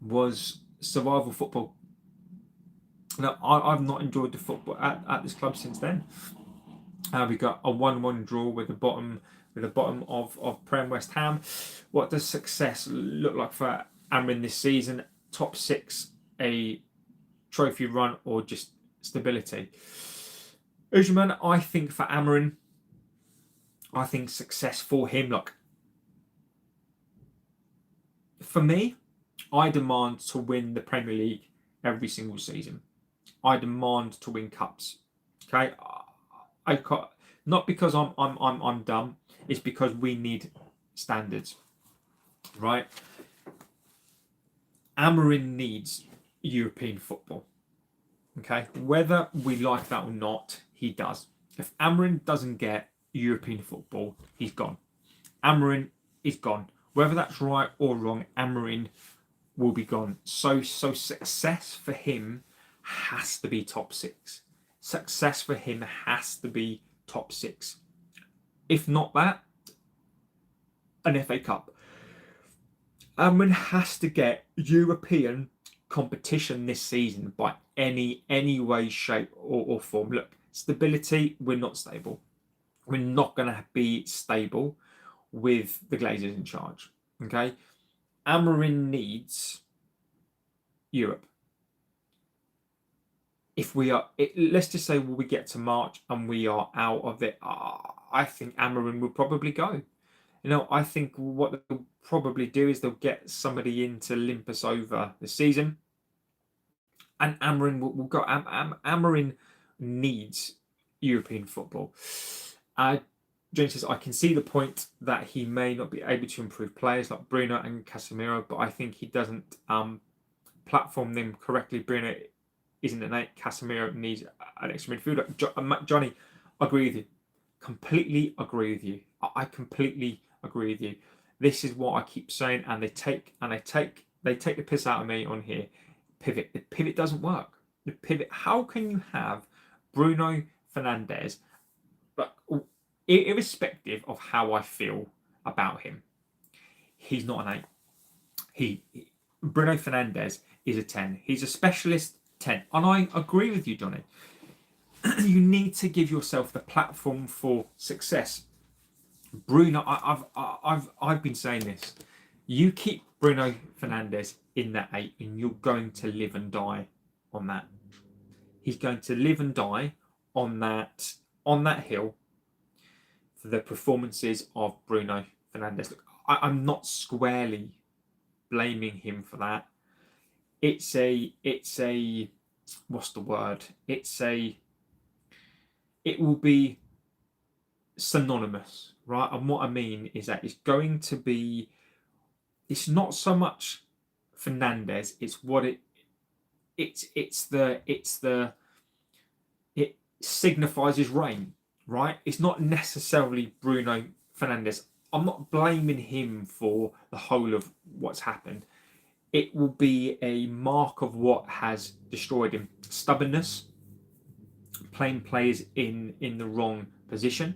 was survival football. Now, I've not enjoyed the football at this club since then. We got a 1-1 draw with the bottom of Prem West Ham. What does success look like for Amorin this season? Top 6, a trophy run, or just stability? Usman, I think for Amorin, I think success for him. Look, for me, I demand to win the Premier League every single season. I demand to win cups. Okay, I can't, not because I'm dumb. It's because we need standards, right? Amorin needs European football. Okay, whether we like that or not, he does. If Amorin doesn't get European football, he's gone. Amorin is gone. Whether that's right or wrong, Amorin will be gone. So success for him has to be top 6. Success for him has to be top 6. If not that, an FA Cup. Amorin has to get European competition this season by any way, shape or form. Look, stability, we're not stable. We're not going to be stable with the Glazers in charge. Okay, Amorin needs Europe. If we are, let's just say we get to March and we are out of it, I think Amorin will probably go. I think what they'll probably do is they'll get somebody in to limp us over the season, and Amorin will go. Amorin needs European football. James says, I can see the point that he may not be able to improve players like Bruno and Casemiro, but I think he doesn't platform them correctly. Bruno isn't innate. Casemiro needs an extra midfielder. Johnny, I agree with you. Completely agree with you. I completely agree with you. This is what I keep saying, and they take the piss out of me on here. Pivot. The pivot doesn't work. The pivot. How can you have Bruno Fernandes, but irrespective of how I feel about him, he's not an 8. Bruno Fernandes is a 10. He's a specialist 10, and I agree with you, Johnny. You need to give yourself the platform for success. Bruno, I've been saying this. You keep Bruno Fernandes in that 8, and you're going to live and die on that. He's going to live and die on that hill for the performances of Bruno Fernandes. Look, I'm not squarely blaming him for that. It's a what's the word? It will be synonymous, right? And what I mean is that it's going to be. It's not so much Fernandes. It's what it signifies his reign, right? It's not necessarily Bruno Fernandes. I'm not blaming him for the whole of what's happened. It will be a mark of what has destroyed him. Stubbornness, playing players in the wrong position.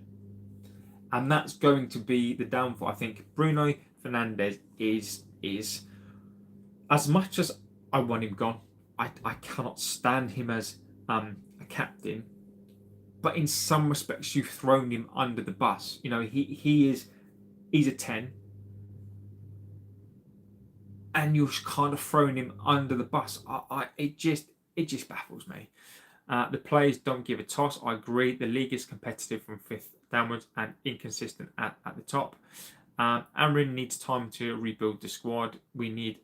And that's going to be the downfall. I think Bruno Fernandes is as much as I want him gone, I cannot stand him as a captain. But in some respects, you've thrown him under the bus. He's a 10. And you've kind of thrown him under the bus. It just baffles me. The players don't give a toss. I agree. The league is competitive from 5th downwards and inconsistent at the top. Amorin needs time to rebuild the squad. We need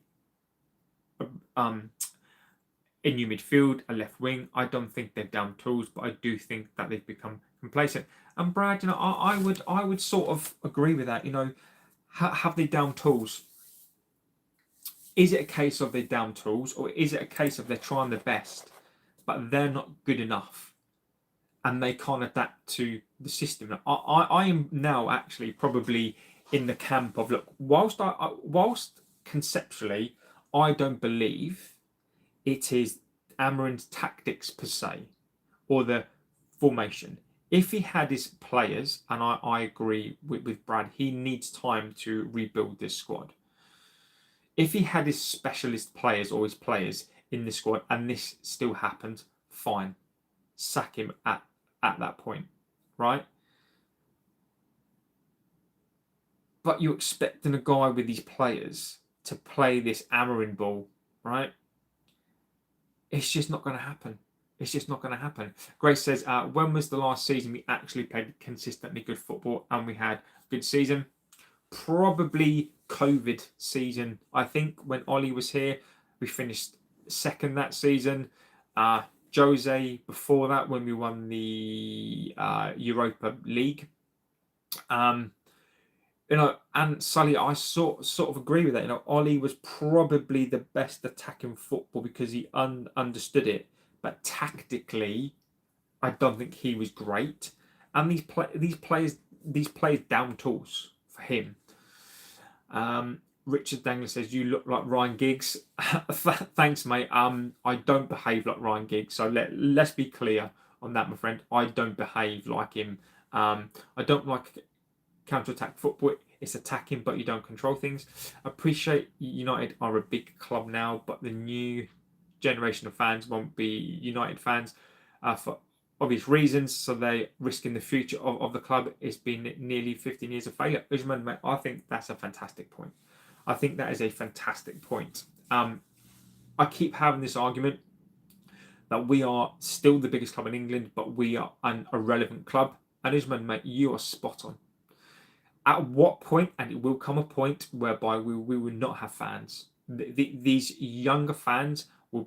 a new midfield, a left wing. I don't think they're down tools, but I do think that they've become complacent. And Brad, I would sort of agree with that. Have they down tools? Is it a case of they're down tools, or is it a case of they're trying their best, but they're not good enough? and they can't adapt to the system. I am now actually probably in the camp of, look, whilst conceptually I don't believe it is Amorin's tactics per se or the formation. If he had his players, and I agree with Brad, he needs time to rebuild this squad. If he had his specialist players or his players in the squad and this still happened, fine. Sack him at that point, right? But you're expecting a guy with these players to play this Amorin ball, right? It's just not going to happen. It's just not going to happen. Grace says, when was the last season we actually played consistently good football and we had a good season? Probably COVID season. I think when Ollie was here, we finished second that season. Jose before that, when we won the Europa League. And Sully, I sort of agree with that. Ollie was probably the best attacking football because he understood it, but tactically, I don't think he was great. And these players down tools for him. Richard Dangler says, you look like Ryan Giggs. Thanks, mate. I don't behave like Ryan Giggs. So let's be clear on that, my friend. I don't behave like him. I don't like counter-attack football. It's attacking, but you don't control things. I appreciate United are a big club now, but the new generation of fans won't be United fans for obvious reasons, so they risking the future of the club. It's been nearly 15 years of failure. Usman, mate, I think that's a fantastic point. I think that is a fantastic point. I keep having this argument that we are still the biggest club in England, but we are an irrelevant club. And Usman, mate, you are spot on. At what point, and it will come a point whereby we will not have fans. These younger fans will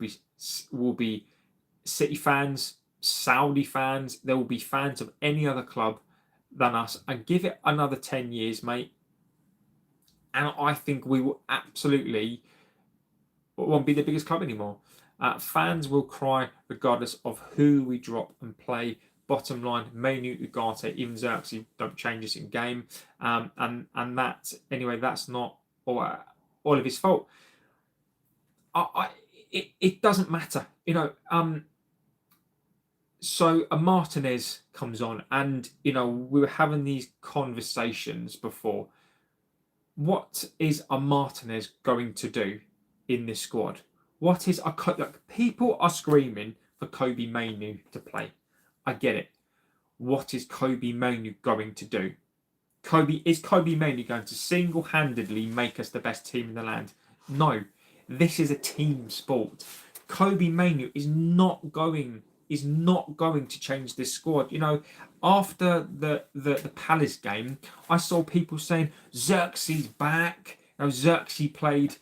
be City fans, Saudi fans. There will be fans of any other club than us. And give it another 10 years, mate, and I think we will absolutely won't be the biggest club anymore. Fans will cry regardless of who we drop and play. Bottom line, Mainu, Ugarte, even Xerxes don't change this in game. And that, anyway, that's not all of his fault. It doesn't matter. So a Martinez comes on and, we were having these conversations before. What is a Martinez going to do in this squad? What is people are screaming for Kobe Mainu to play. I get it. What is Kobe Mainu going to do? Is Kobe Mainu going to single-handedly make us the best team in the land? No. This is a team sport. Kobe Mainu is not going to change this squad. After the Palace game, I saw people saying Xerxes back. Xerxes played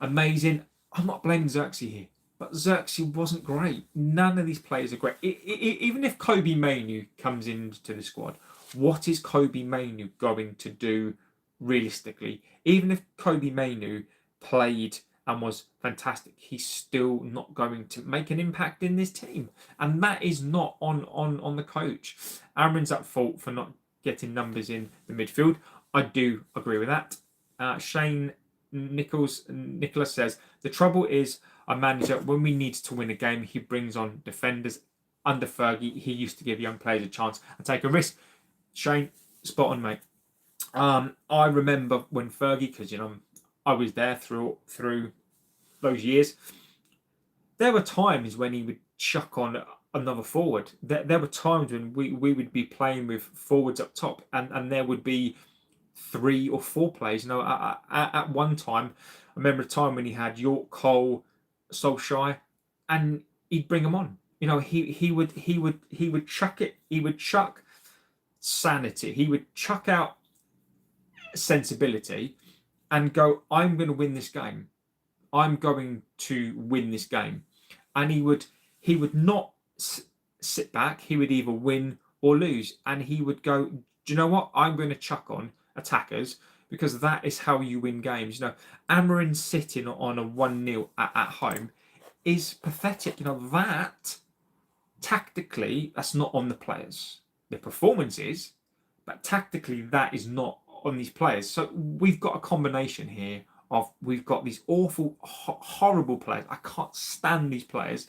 amazing. I'm not blaming Xerxes here, but Xerxes wasn't great. None of these players are great. Even if Kobe Mainu comes into the squad, what is Kobe Mainu going to do realistically? Even if Kobe Mainu played and was fantastic, he's still not going to make an impact in this team. And that is not on the coach. Amorin's at fault for not getting numbers in the midfield. I do agree with that. Shane Nicholas says, the trouble is a manager, when we need to win a game, he brings on defenders. Under Fergie, he used to give young players a chance and take a risk. Shane, spot on, mate. I remember when Fergie, because I was there through those years. There were times when he would chuck on another forward. There were times when we would be playing with forwards up top, and there would be 3 or 4 players. At one time, I remember a time when he had York, Cole, Solskjaer, and he'd bring them on. He would chuck it. He would chuck sanity. He would chuck out sensibility and go, I'm going to win this game. I'm going to win this game. And he would not sit back. He would either win or lose. And he would go, do you know what? I'm going to chuck on attackers because that is how you win games. Amorin sitting on a 1-0 at home is pathetic. That tactically, that's not on the players. The performance is, but tactically, that is not on these players. So we've got a combination here of we've got these awful, horrible players. I can't stand these players.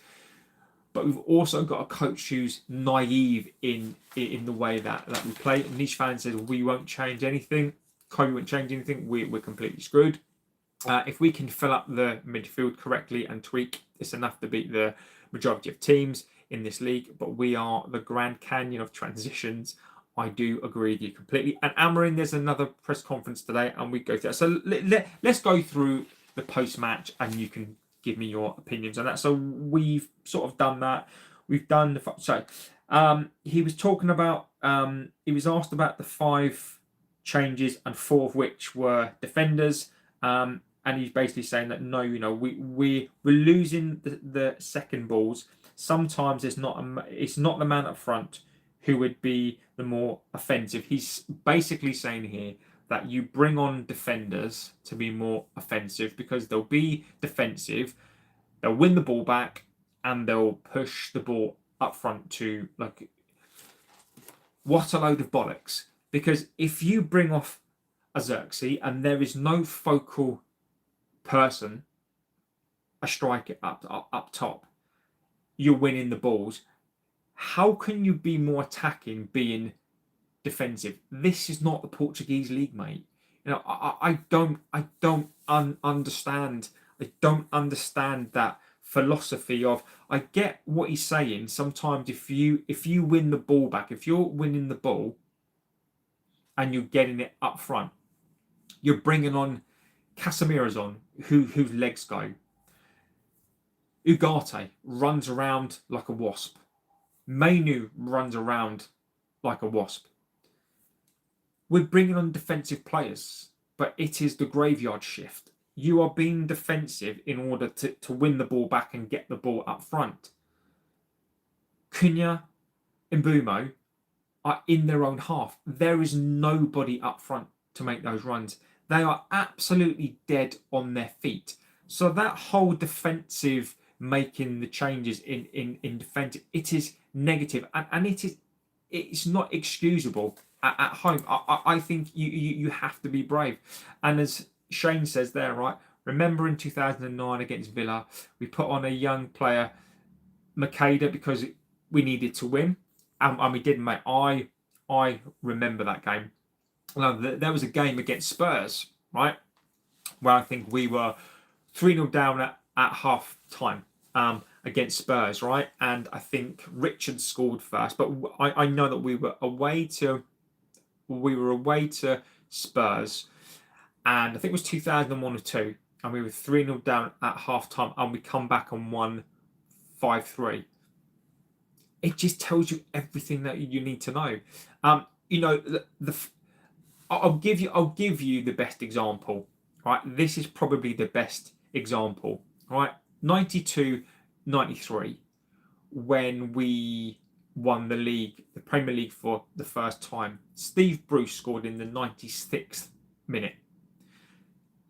But we've also got a coach who's naive in the way that we play. Niche fan says we won't change anything. Kobe won't change anything. We're completely screwed. If we can fill up the midfield correctly and tweak, it's enough to beat the majority of teams in this league. But we are the Grand Canyon of transitions. I do agree with you completely. And Amorin, there's another press conference today, and we go through that. So let's go through the post-match, and you can give me your opinions on that. So we've sort of done that. We've done he was talking about he was asked about the 5 changes, and 4 of which were defenders. And he's basically saying that no, we're losing the second balls. Sometimes it's not the man up front who would be the more offensive. He's basically saying here that you bring on defenders to be more offensive, because they'll be defensive, they'll win the ball back, and they'll push the ball up front to, like, what a load of bollocks. Because if you bring off a Xerxes and there is no focal person, a striker up top, you're winning the balls. How can you be more attacking being defensive? This is not the Portuguese league, mate. I don't understand. I don't understand that philosophy of. I get what he's saying. Sometimes if you win the ball back, if you're winning the ball and you're getting it up front, you're bringing on Casemiro's on, whose legs go. Ugarte runs around like a wasp. Mainu runs around like a wasp. We're bringing on defensive players, but it is the graveyard shift. You are being defensive in order to win the ball back and get the ball up front. Cunha and Mbumo are in their own half. There is nobody up front to make those runs. They are absolutely dead on their feet. So that whole defensive, making the changes in defence, it is negative, and it's not excusable at home. I think you have to be brave. And as Shane says there, right, remember in 2009 against Villa, we put on a young player, Makeda, because we needed to win, and we didn't, mate. I remember that game. Now, there was a game against Spurs, right, where I think we were 3-0 down at half time against Spurs, right? And I think Richard scored first, but I know that we were away to Spurs, and I think it was 2001 or 2, and we were 3-0 down at half time, and we come back and won 5-3. It just tells you everything that you need to know. I'll give you the best example, right? This is probably the best example, right? 92-93, when we won the Premier League for the first time. Steve Bruce scored in the 96th minute.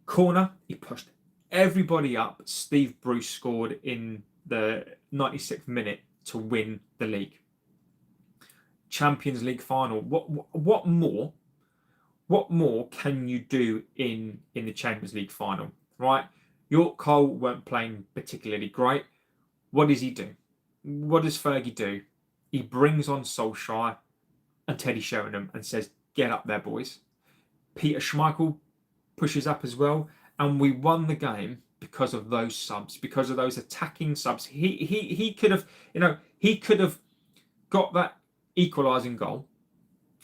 Corner, he pushed everybody up. Steve Bruce scored in the 96th minute to win the league. Champions League final. What more can you do in the Champions League final, right? York Cole weren't playing particularly great. What does he do? What does Fergie do? He brings on Solskjaer and Teddy Sheringham and says, "Get up there, boys." Peter Schmeichel pushes up as well, and we won the game because of those subs, because of those attacking subs. He could have got that equalising goal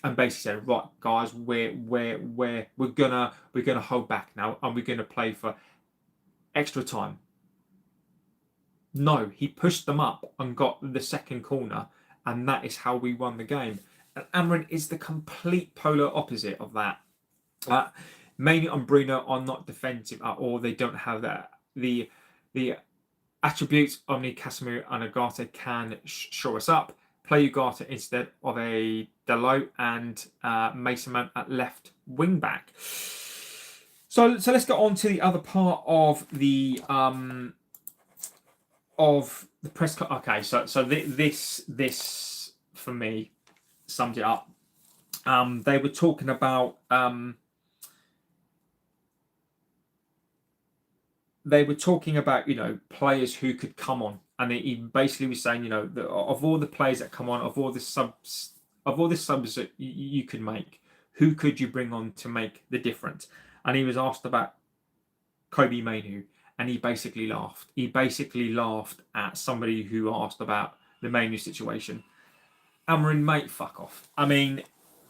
and basically said, "Right, guys, we're gonna hold back now, and we're gonna play for extra time." No, he pushed them up and got the second corner, and that is how we won the game. And Amorin is the complete polar opposite of that. Mainly on Bruno are not defensive at all. They don't have the attributes only Casemiro and Ugarte can show us up. Play Ugarte instead of a Dalot and Mason Mount at left wing back. So let's get on to the other part of the the press. Okay, so this for me summed it up. They were talking about players who could come on, and he basically was saying, of all the players that come on, of all the subs that you could make, who could you bring on to make the difference? And he was asked about Kobbie Mainoo, and he basically laughed. He basically laughed at somebody who asked about the Mainoo situation. Amorin, mate, fuck off. I mean,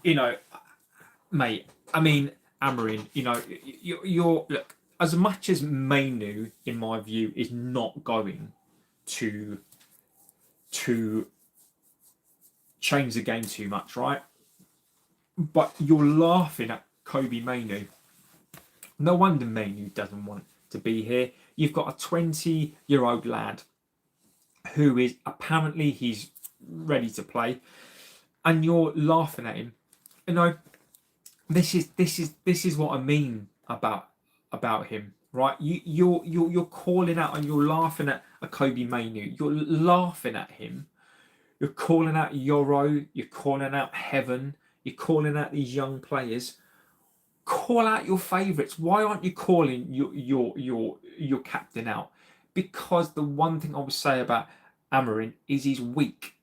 mate. I mean, Amorin. You're look. As much as Mainoo, in my view, is not going to change the game too much, right? But you're laughing at Kobbie Mainoo. No wonder Mainoo doesn't want to be here. You've got a 20-year-old lad who is apparently he's ready to play, and you're laughing at him. This is what I mean about him, right? You're calling out and you're laughing at a Kobbie Mainoo. You're laughing at him. You're calling out Yoro. You're calling out Heaven. You're calling out these young players. Call out your favourites. Why aren't you calling your captain out? Because the one thing I would say about Amorin is he's weak.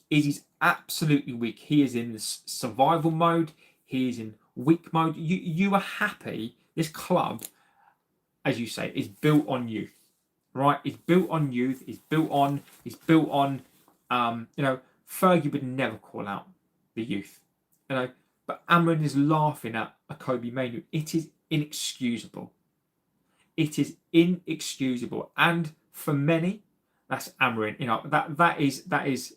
He's absolutely weak. He is in survival mode. He is in weak mode. You are happy. This club, as you say, is built on youth, right? It's built on youth. It's built on. Fergie would never call out the youth, But Amorin is laughing at a Kobbie Mainoo. It is inexcusable. It is inexcusable, and for many, that's Amorin. That is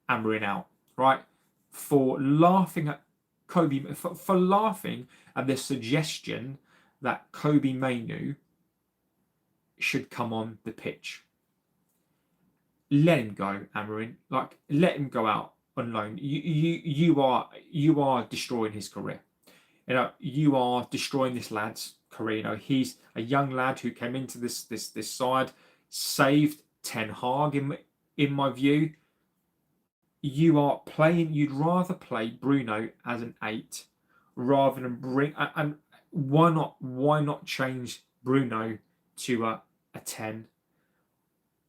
Amorin out, right? For laughing at Kobbie, for laughing at the suggestion that Kobbie Mainoo should come on the pitch. Let him go, Amorin. Let him go out on loan. You are destroying his career. You are destroying this lad's career. He's a young lad who came into this side, saved Ten Hag in my view. You'd rather play Bruno as an 8 rather than and why not change Bruno to a 10?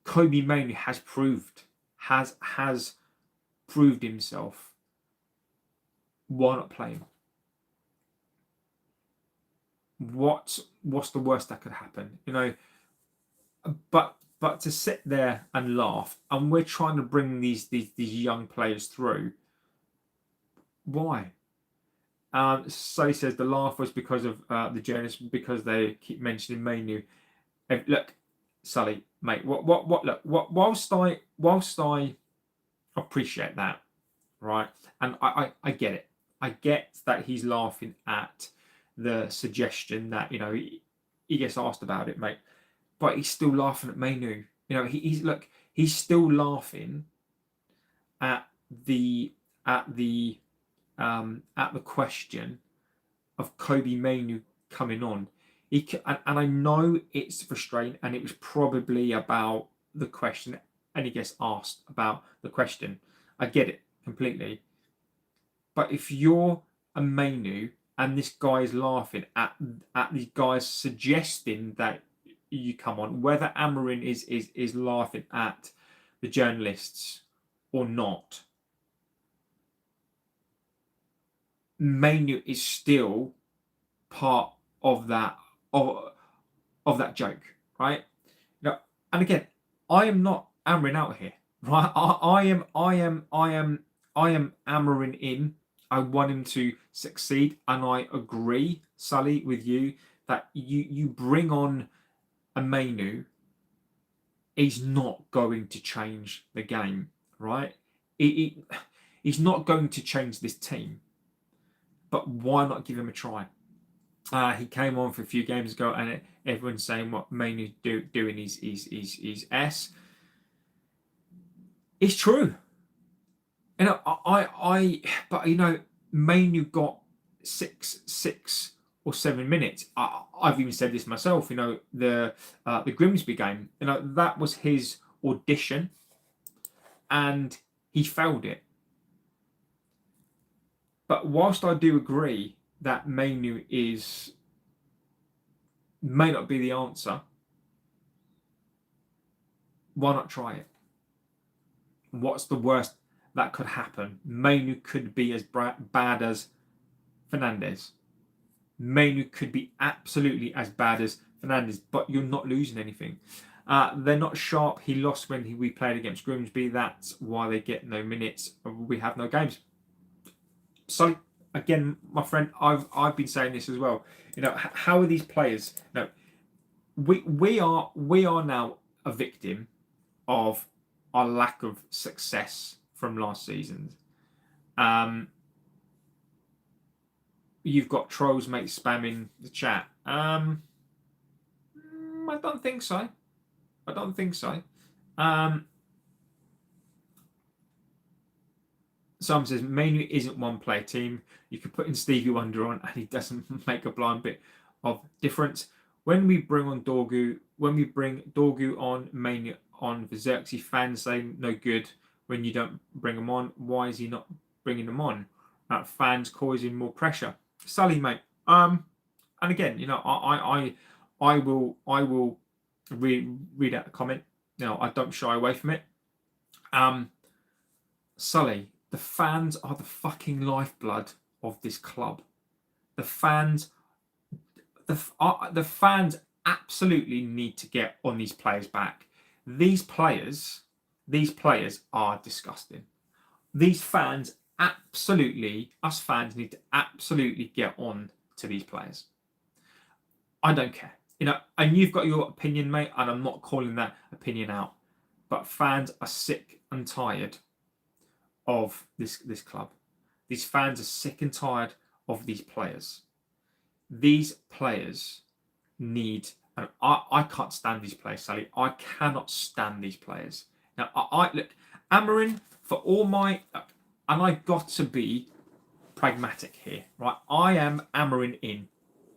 Kobbie Mainoo has proved himself. Why not play him? What's the worst that could happen? But to sit there and laugh, and we're trying to bring these young players through. Why? So he says the laugh was because of the journalists, because they keep mentioning Mainoo. Look, Sully, mate. Whilst I appreciate that, right, and I get it. I get that he's laughing at the suggestion that he gets asked about it, mate. But he's still laughing at Mainoo. He's still laughing at the question of Kobbie Mainoo coming on. And I know it's frustrating, and it was probably about the question, and he gets asked about the question. I get it completely. But if you're a Mainoo and this guy is laughing at these guys suggesting that you come on, whether Amorin is laughing at the journalists or not, Mainoo is still part of that joke, right? And again, I am not Amorin out here, right? I am Amorin in. I want him to succeed, and I agree, Sully, with you that you bring on a Mainoo, he's not going to change the game, right? He's not going to change this team, but why not give him a try? He came on for a few games ago, and everyone's saying what Mainoo's doing is S. It's true. But Mainoo got 6 or 7 minutes. I've even said this myself. The Grimsby game. That was his audition. and he failed it. But whilst I do agree that Manu may not be the answer, why not try it? What's the worst that could happen? Manu could be as bad as Fernandes. Manu could be absolutely as bad as Fernandes, but you're not losing anything. They're not sharp. He lost when we played against Grimsby. That's why they get no minutes. We have no games. So again, my friend, I've been saying this as well. How are these players? We are now a victim of our lack of success from last season. You've got trolls, mates, spamming the chat. I don't think so. Someone says Manu isn't one player team. You could put in Stevie Wonder on and he doesn't make a blind bit of difference. When we bring Dorgu on, Manu on for Xerxes, fans say no good when you don't bring him on. Why is he not bringing them on? Fans causing more pressure. Sully, mate. And again, I will read out the comment. I don't shy away from it. Sully, the fans are the fucking lifeblood of this club. The fans absolutely need to get on these players back. These players are disgusting. These fans us fans need to absolutely get on to these players. I don't care. And you've got your opinion, mate, and I'm not calling that opinion out. But fans are sick and tired of this club. These fans are sick and tired of these players. These players need, and I can't stand these players, Sally. I cannot stand these players. Now, I look, Amorin, for all my, and I've got to be pragmatic here, right? I am Amorin in,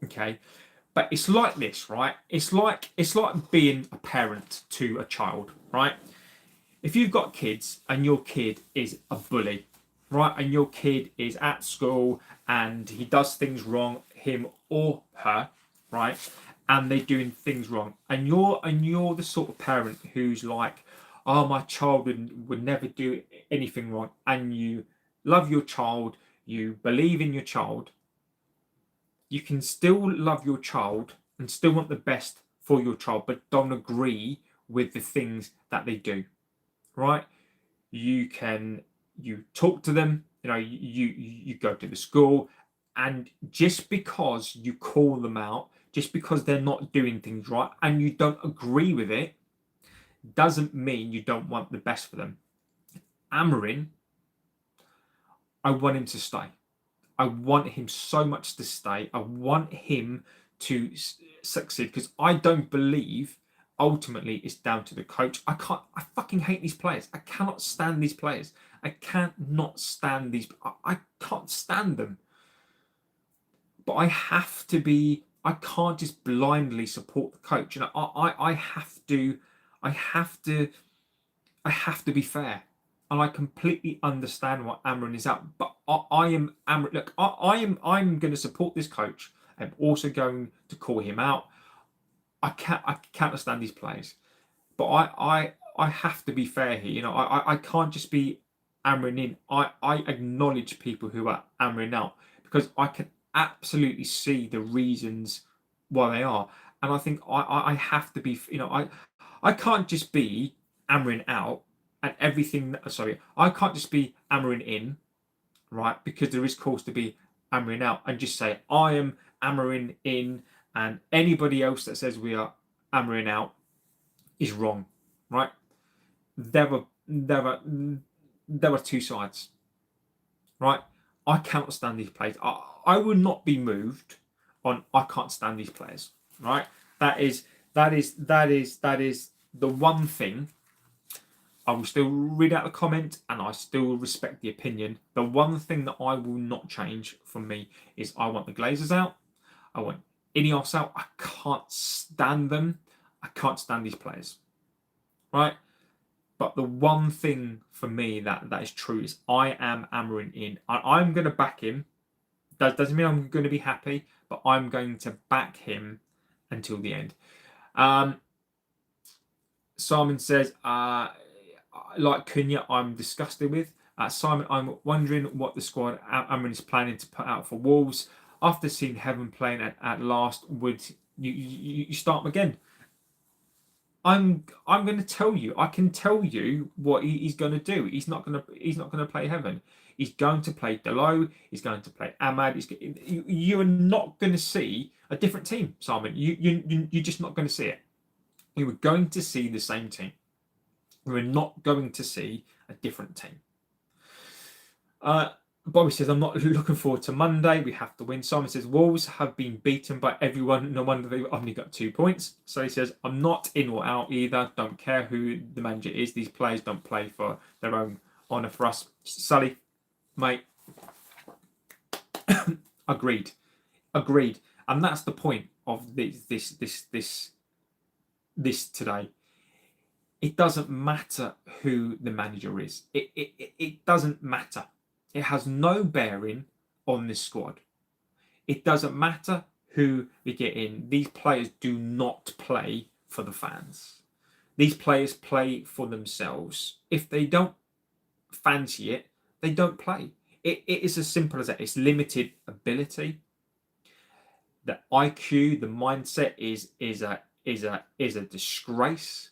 okay? But it's like this, right? It's like being a parent to a child, right? If you've got kids and your kid is a bully, right? And your kid is at school and he does things wrong, him or her, right? And they're doing things wrong. And you're the sort of parent who's like, oh, my child would never do anything wrong. And you love your child, you believe in your child. You can still love your child and still want the best for your child, but don't agree with the things that they do, right? You talk to them, you go to the school, and just because you call them out, just because they're not doing things right and you don't agree with it, doesn't mean you don't want the best for them. Amorin, I want him to stay. I want him so much to stay. I want him to succeed because I don't believe ultimately it's down to the coach. I fucking hate these players. I cannot stand these players. I cannot stand these. I can't stand them. But I can't just blindly support the coach. I have to be fair. And I completely understand what Amorin is at, but I'm going to support this coach. I'm also going to call him out. I can't understand these players, but I have to be fair here. I can't just be Amorin in. I acknowledge people who are Amorin out because I can absolutely see the reasons why they are, and I think I have to be. I can't just be Amorin out. And everything, I can't just be Amorin in, right? Because there is cause to be Amorin out and just say, I am Amorin in, and anybody else that says we are Amorin out is wrong, right? There were two sides, right? I cannot stand these players. I will not be moved on, I can't stand these players, right? That is the one thing. I will still read out the comment and I still respect the opinion. The one thing that I will not change from me is I want the Glazers out. I want INEOS out. I can't stand them. I can't stand these players. Right? But the one thing for me that is true is I am Amorin in. I'm going to back him. That doesn't mean I'm going to be happy, but I'm going to back him until the end. Simon says, like Cunha, I'm disgusted with. Simon, I'm wondering what the squad Amorin is planning to put out for Wolves. After seeing Heaven playing at last, would you start them again? I'm going to tell you. I can tell you what he's going to do. He's not going to play Heaven. He's going to play Delo. He's going to play Ahmad. You are not going to see a different team, Simon. You're just not going to see it. You are going to see the same team. You are not going to see a different team. Bobby says, I'm not looking forward to Monday. We have to win. Simon says, Wolves have been beaten by everyone. No wonder they've only got 2 points. So he says, I'm not in or out either. Don't care who the manager is. These players don't play for their own honour for us. Sully, mate. Agreed. And that's the point of this today. It doesn't matter who the manager is. It doesn't matter. It has no bearing on this squad. It doesn't matter who we get in. These players do not play for the fans. These players play for themselves. If they don't fancy it, they don't play. It is as simple as that. It's limited ability. The IQ, the mindset is a disgrace.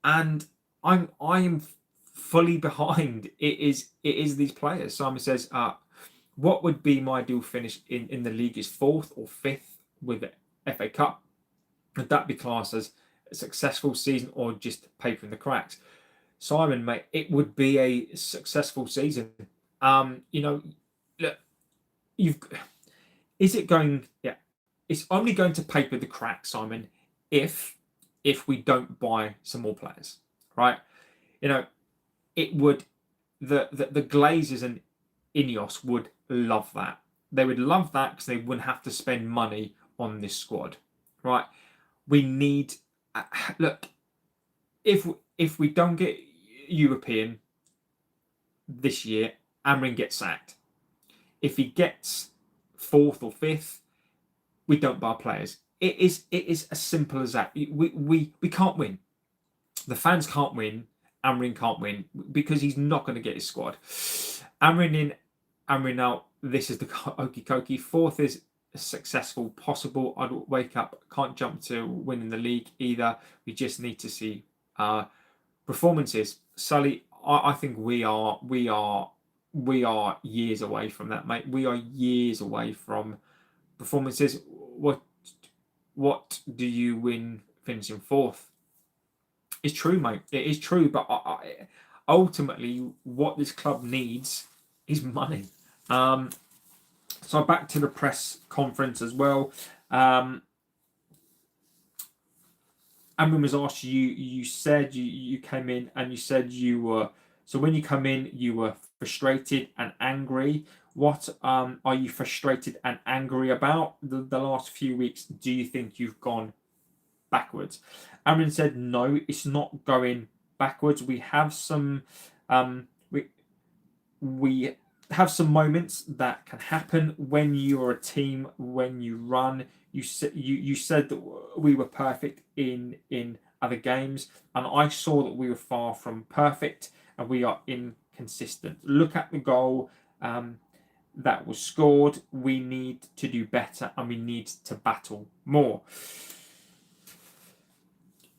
And I am fully behind it is these players. Simon says, what would be my ideal finish in the league is 4th or 5th with the FA Cup. Would that be classed as a successful season or just paper in the cracks? Simon, mate, it would be a successful season. Look, is it going? Yeah, it's only going to paper the cracks, Simon, if we don't buy some more players, right? It would the Glazers and INEOS would love that. They would love that because they wouldn't have to spend money on this squad, right? We need look, if we don't get European this year, Amorin gets sacked. If he gets 4th or 5th, we don't buy players. It is as simple as that. We can't win. The fans can't win. Amorin can't win because he's not going to get his squad. Amorin in, Amorin out. This is the okie dokie. 4th is successful possible. I'd wake up. Can't jump to winning the league either. We just need to see performances. Sully, I think we are years away from that, mate. We are years away from performances. What do you win finishing 4th? It's true, mate. It is true, but ultimately, what this club needs is money. So back to the press conference as well. Amorin was asked, you said you came in and you said you were, so when you come in, you were frustrated and angry. What are you frustrated and angry about? The last few weeks, do you think you've gone backwards? Amorin said, no, it's not going backwards. We have some we have some moments that can happen when you are a team, when you run. You said that we were perfect in other games, and I saw that we were far from perfect and we are inconsistent. Look at the goal that was scored. We need to do better and we need to battle more.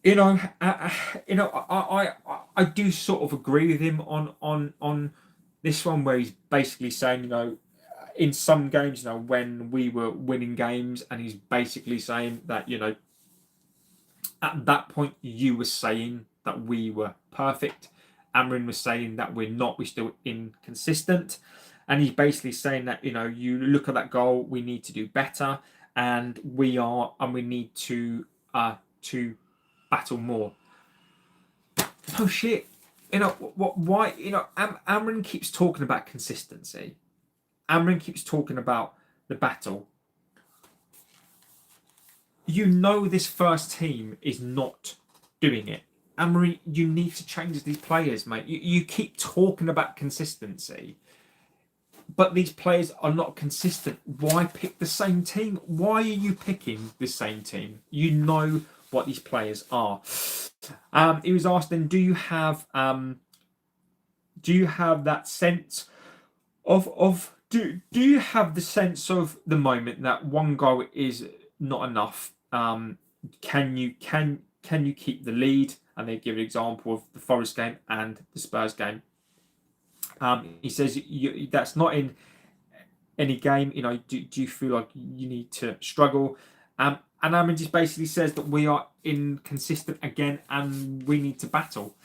I do sort of agree with him on this one, where he's basically saying, in some games, when we were winning games, and he's basically saying that, at that point you were saying that we were perfect. Amorin was saying that we're not, we're still inconsistent. And he's basically saying that, you look at that goal, we need to do better, and we need to battle more. No shit. Why? Amorin keeps talking about consistency. Amorin keeps talking about the battle. This first team is not doing it. Amorin, you need to change these players, mate. You keep talking about consistency, but these players are not consistent. Why pick the same team? Why are you picking the same team? You know what these players are. He was asked then, do you have that sense do you have the sense of the moment that one goal is not enough? Can you keep the lead? And they give an example of the Forest game and the Spurs game. He says that's not in any game. Do you feel like you need to struggle? And Amorin just basically says that we are inconsistent again, and we need to battle.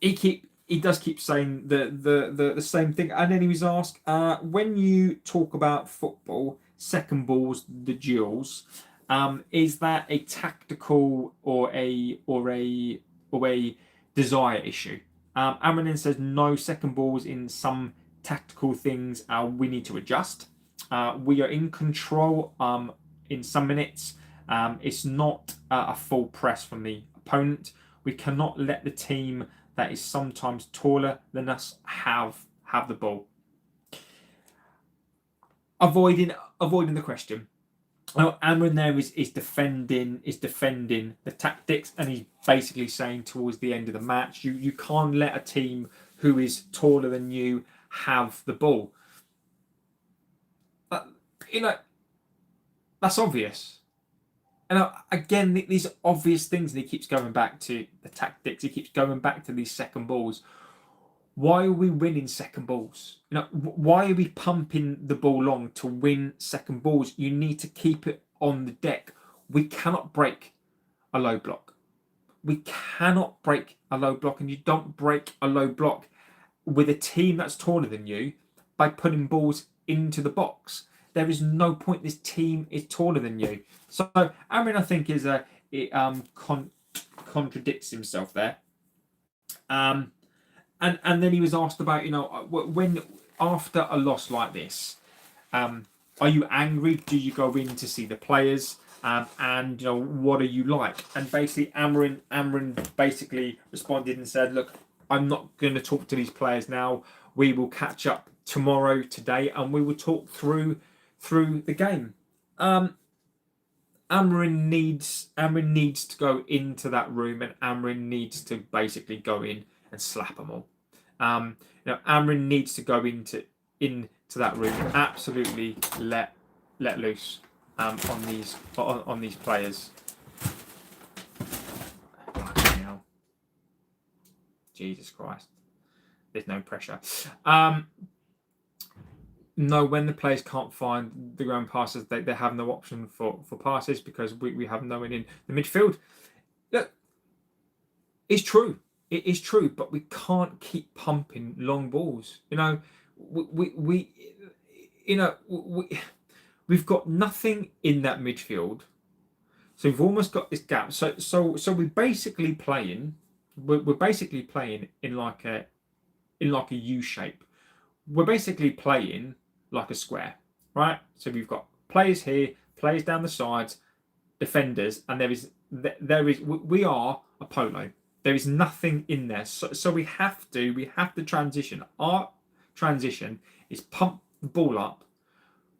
He does keep saying the same thing, and then he was asked, when you talk about football, second balls, the duels, is that a tactical or a desire issue? Amorin says no, second balls in some tactical things we need to adjust. We are in control in some minutes. It's not a full press from the opponent. We cannot let the team that is sometimes taller than us have the ball. Avoiding the question. Amorin there is defending the tactics, and he's basically saying towards the end of the match, you can't let a team who is taller than you have the ball. That's obvious. And again, these are obvious things, and he keeps going back to the tactics. He keeps going back to these second balls. Why are we winning second balls? Why are we pumping the ball long to win second balls? You need to keep it on the deck. We cannot break a low block. We cannot break a low block, and you don't break a low block with a team that's taller than you by putting balls into the box. There is no point. This team is taller than you. So Amorin, I think, contradicts himself there. And then he was asked about, when after a loss like this, are you angry? Do you go in to see the players? And what are you like? And basically, Amorin basically responded and said, "Look, I'm not going to talk to these players now. We will catch up tomorrow, today, and we will talk through the game." Amorin needs to go into that room, and Amorin needs to basically go in and slap them all. Amorin needs to go into that room and absolutely let loose on these players. Jesus Christ, there's no pressure. No, when the players can't find the ground passes, they have no option for passes because we have no one in the midfield. Look, it's true. It is true, but we can't keep pumping long balls. We've got nothing in that midfield, so we've almost got this gap. So we're basically playing. We're basically playing in like a U shape. We're basically playing like a square, right? So we've got players here, players down the sides, defenders, and we are a polo. There is nothing in there. So we have to transition. Our transition is pump the ball up,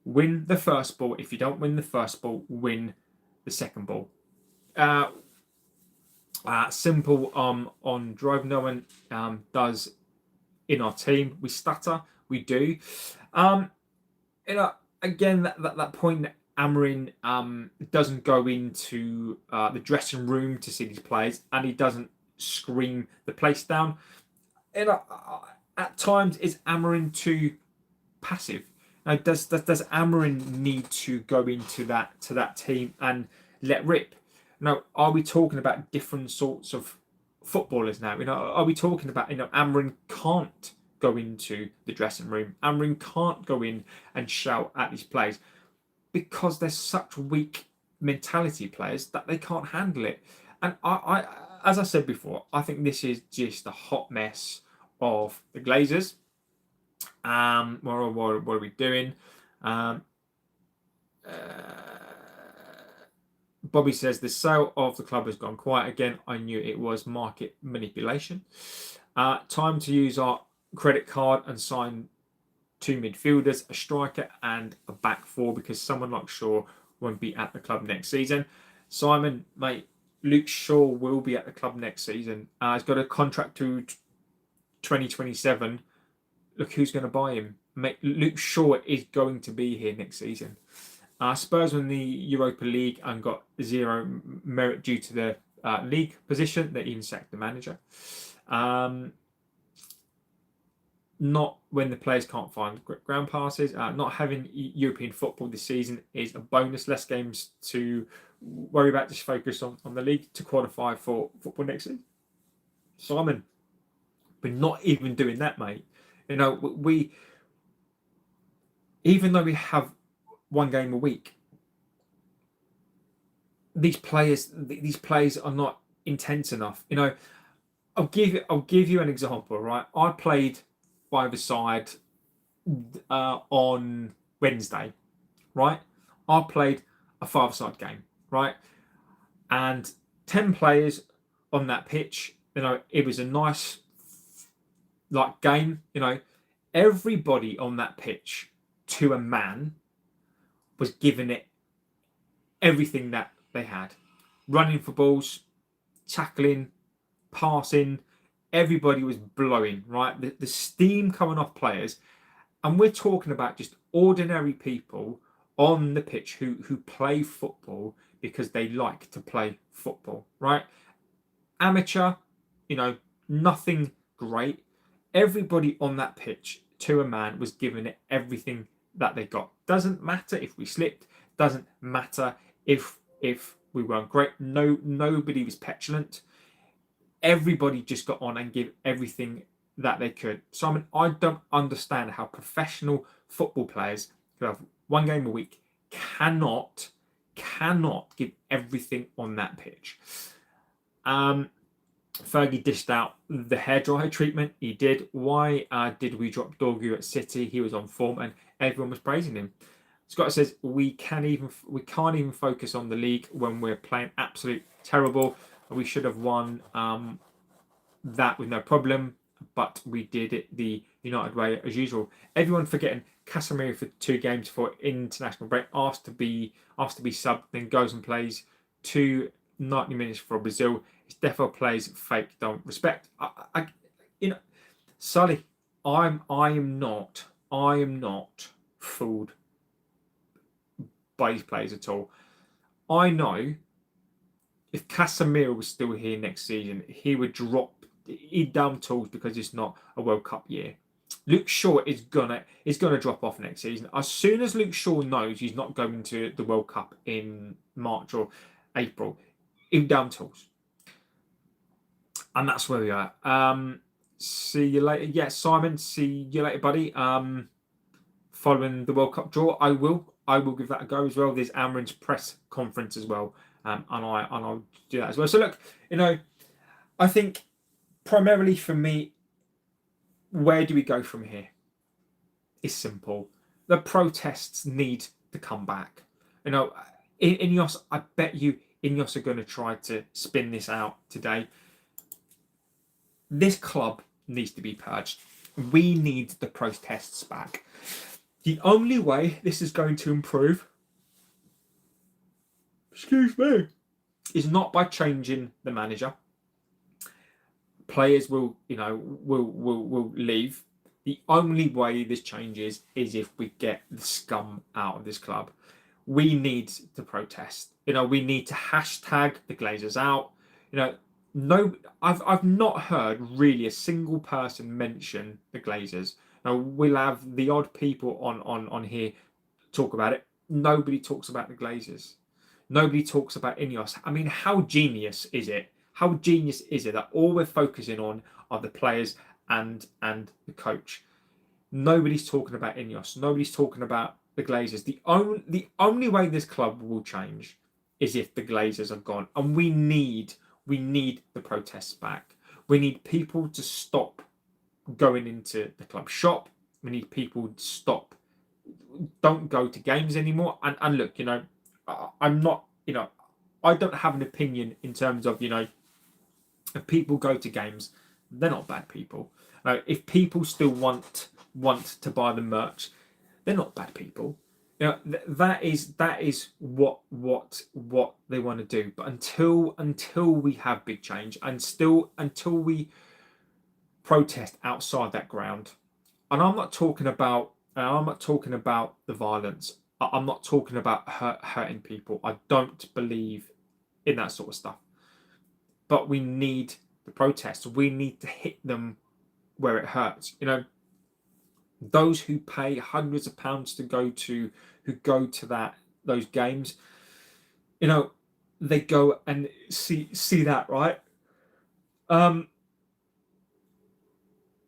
win the first ball. If you don't win the first ball, win the second ball. Simple on drive. No one does in our team. We stutter. We do. Again, that point that Amorin doesn't go into the dressing room to see these players, and he doesn't scream the place down. At times, is Amorin too passive? Does Amorin need to go into that team and let rip? Now, are we talking about different sorts of footballers now? Are we talking about Amorin can't go into the dressing room? Amorin can't go in and shout at these players because they're such weak mentality players that they can't handle it. And I as I said before, I think this is just a hot mess of the Glazers. What are we doing? Bobby says the sale of the club has gone quiet again. I knew it was market manipulation. Time to use our credit card and sign 2 midfielders, a striker and a back four, because someone like Shaw won't be at the club next season. Simon, mate, Luke Shaw will be at the club next season. He's got a contract to 2027. Look who's going to buy him. Mate, Luke Shaw is going to be here next season. Spurs won the Europa League and got 0 merit due to the league position. They even sacked the manager. Not when the players can't find ground passes. Not having European football this season is a bonus. Less games to worry about. Just focus on the league to qualify for football next season. Simon, we're not even doing that, mate. We even though we have 1 game a week, these players are not intense enough. I'll give you an example, right? I played 5-a-side on Wednesday, right? I played a 5-a-side game, right? And 10 players on that pitch. It was a nice game. Everybody on that pitch, to a man, was giving it everything that they had. Running for balls, tackling, passing. Everybody was blowing, right? The steam coming off players. And we're talking about just ordinary people on the pitch who play football because they like to play football, right? Amateur, nothing great. Everybody on that pitch, to a man, was giving it everything that they got. Doesn't matter if we slipped. Doesn't matter if we weren't great. Nobody was petulant. Everybody just got on and give everything that they could. Simon, I don't understand how professional football players who have 1 game a week cannot give everything on that pitch. Fergie dished out the hairdryer treatment. He did. Why did we drop Dorgu at City? He was on form and everyone was praising him. Scott says we can't even focus on the league when we're playing absolute terrible. We should have won that with no problem, but we did it the United way as usual. Everyone forgetting Casemiro for 2 games for international break, asked to be subbed, then goes and plays 90 minutes for Brazil. It's defo plays fake, don't respect. Sully, I am not fooled by these players at all. I know if Casemiro was still here next season, he'd down tools because it's not a World Cup year. Luke Shaw is gonna drop off next season. As soon as Luke Shaw knows he's not going to the World Cup in March or April, he'll down tools. And that's where we are. See you later. Yeah, Simon, see you later, buddy. Following the World Cup draw, I will give that a go as well. There's Amorin's press conference as well. And I'll do that as well. So look, I think primarily for me, where do we go from here? It's simple. The protests need to come back. INEOS, I bet you INEOS are going to try to spin this out today. This club needs to be purged. We need the protests back. The only way this is going to improve, is not by changing the manager. Players will leave. The only way this changes is if we get the scum out of this club. We need to protest. We need to hashtag the Glazers out. I've not heard really a single person mention the Glazers. Now, we'll have the odd people on here talk about it. Nobody talks about the Glazers. Nobody talks about INEOS. I mean, how genius is it? How genius is it that all we're focusing on are the players and the coach? Nobody's talking about INEOS. Nobody's talking about the Glazers. The only way this club will change is if the Glazers are gone. And we need the protests back. We need people to stop going into the club shop. We need people to stop. Don't go to games anymore. And look, I'm not, I don't have an opinion in terms of, if people go to games, they're not bad people. If people still want to buy the merch, they're not bad people. That is what they want to do. But until we have big change, and until we protest outside that ground, and I'm not talking about the violence. I'm not talking about hurting people. I don't believe in that sort of stuff. But we need the protests. We need to hit them where it hurts. Those who pay hundreds of pounds to go to those games, they go and see that, right?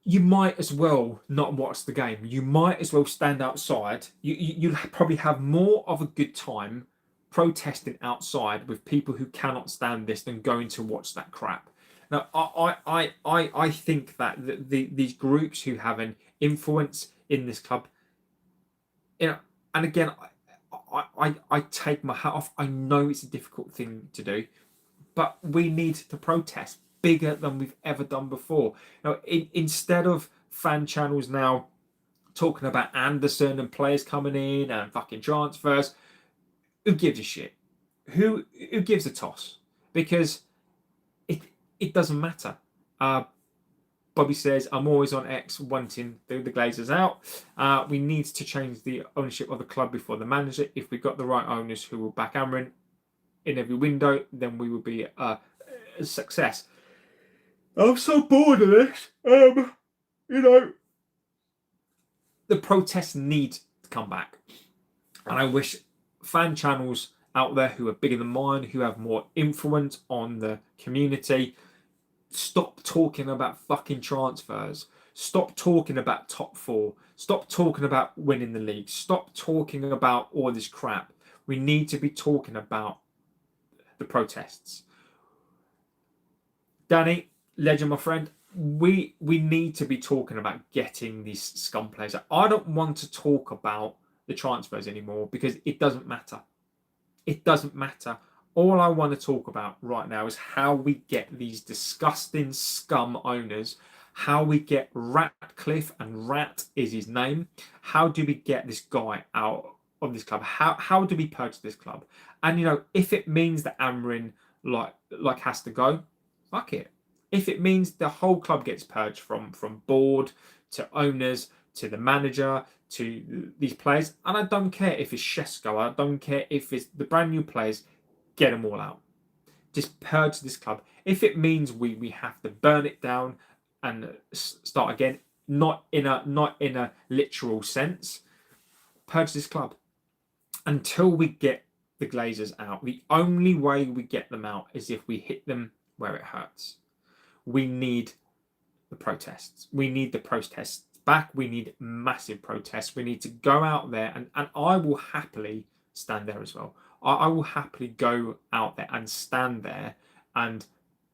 You might as well not watch the game. You might as well stand outside. You'll probably have more of a good time protesting outside with people who cannot stand this than going to watch that crap. Now, I think that these groups who have an influence in this club, and again, I take my hat off. I know it's a difficult thing to do, but we need to protest bigger than we've ever done before. Now, instead of fan channels now talking about Anderson and players coming in and fucking transfers, who gives a shit? Who gives a toss? Because it doesn't matter. Bobby says, I'm always on X wanting the Glazers out. We need to change the ownership of the club before the manager. If we got the right owners who will back Amorin in every window, then we will be a success. I'm so bored of this. The protests need to come back. And I wish fan channels out there who are bigger than mine, who have more influence on the community, stop talking about fucking transfers. Stop talking about top four. Stop talking about winning the league. Stop talking about all this crap. We need to be talking about the protests. Danny, legend, my friend, we need to be talking about getting these scum players. I don't want to talk about the transfers anymore because it doesn't matter. It doesn't matter. All I want to talk about right now is how we get these disgusting scum owners, how we get Ratcliffe, and Rat is his name. How do we get this guy out of this club? How do we purge this club? And if it means that Amorin like has to go, fuck it. If it means the whole club gets purged from board to owners to the manager to these players, and I don't care if it's Shesko, I don't care if it's the brand new players, get them all out. Just purge this club. If it means we have to burn it down and start again, not in a literal sense, purge this club until we get the Glazers out. The only way we get them out is if we hit them where it hurts. We need the protests. We need the protests back. We need massive protests. We need to go out there, and I will happily stand there as well. I will happily go out there and stand there and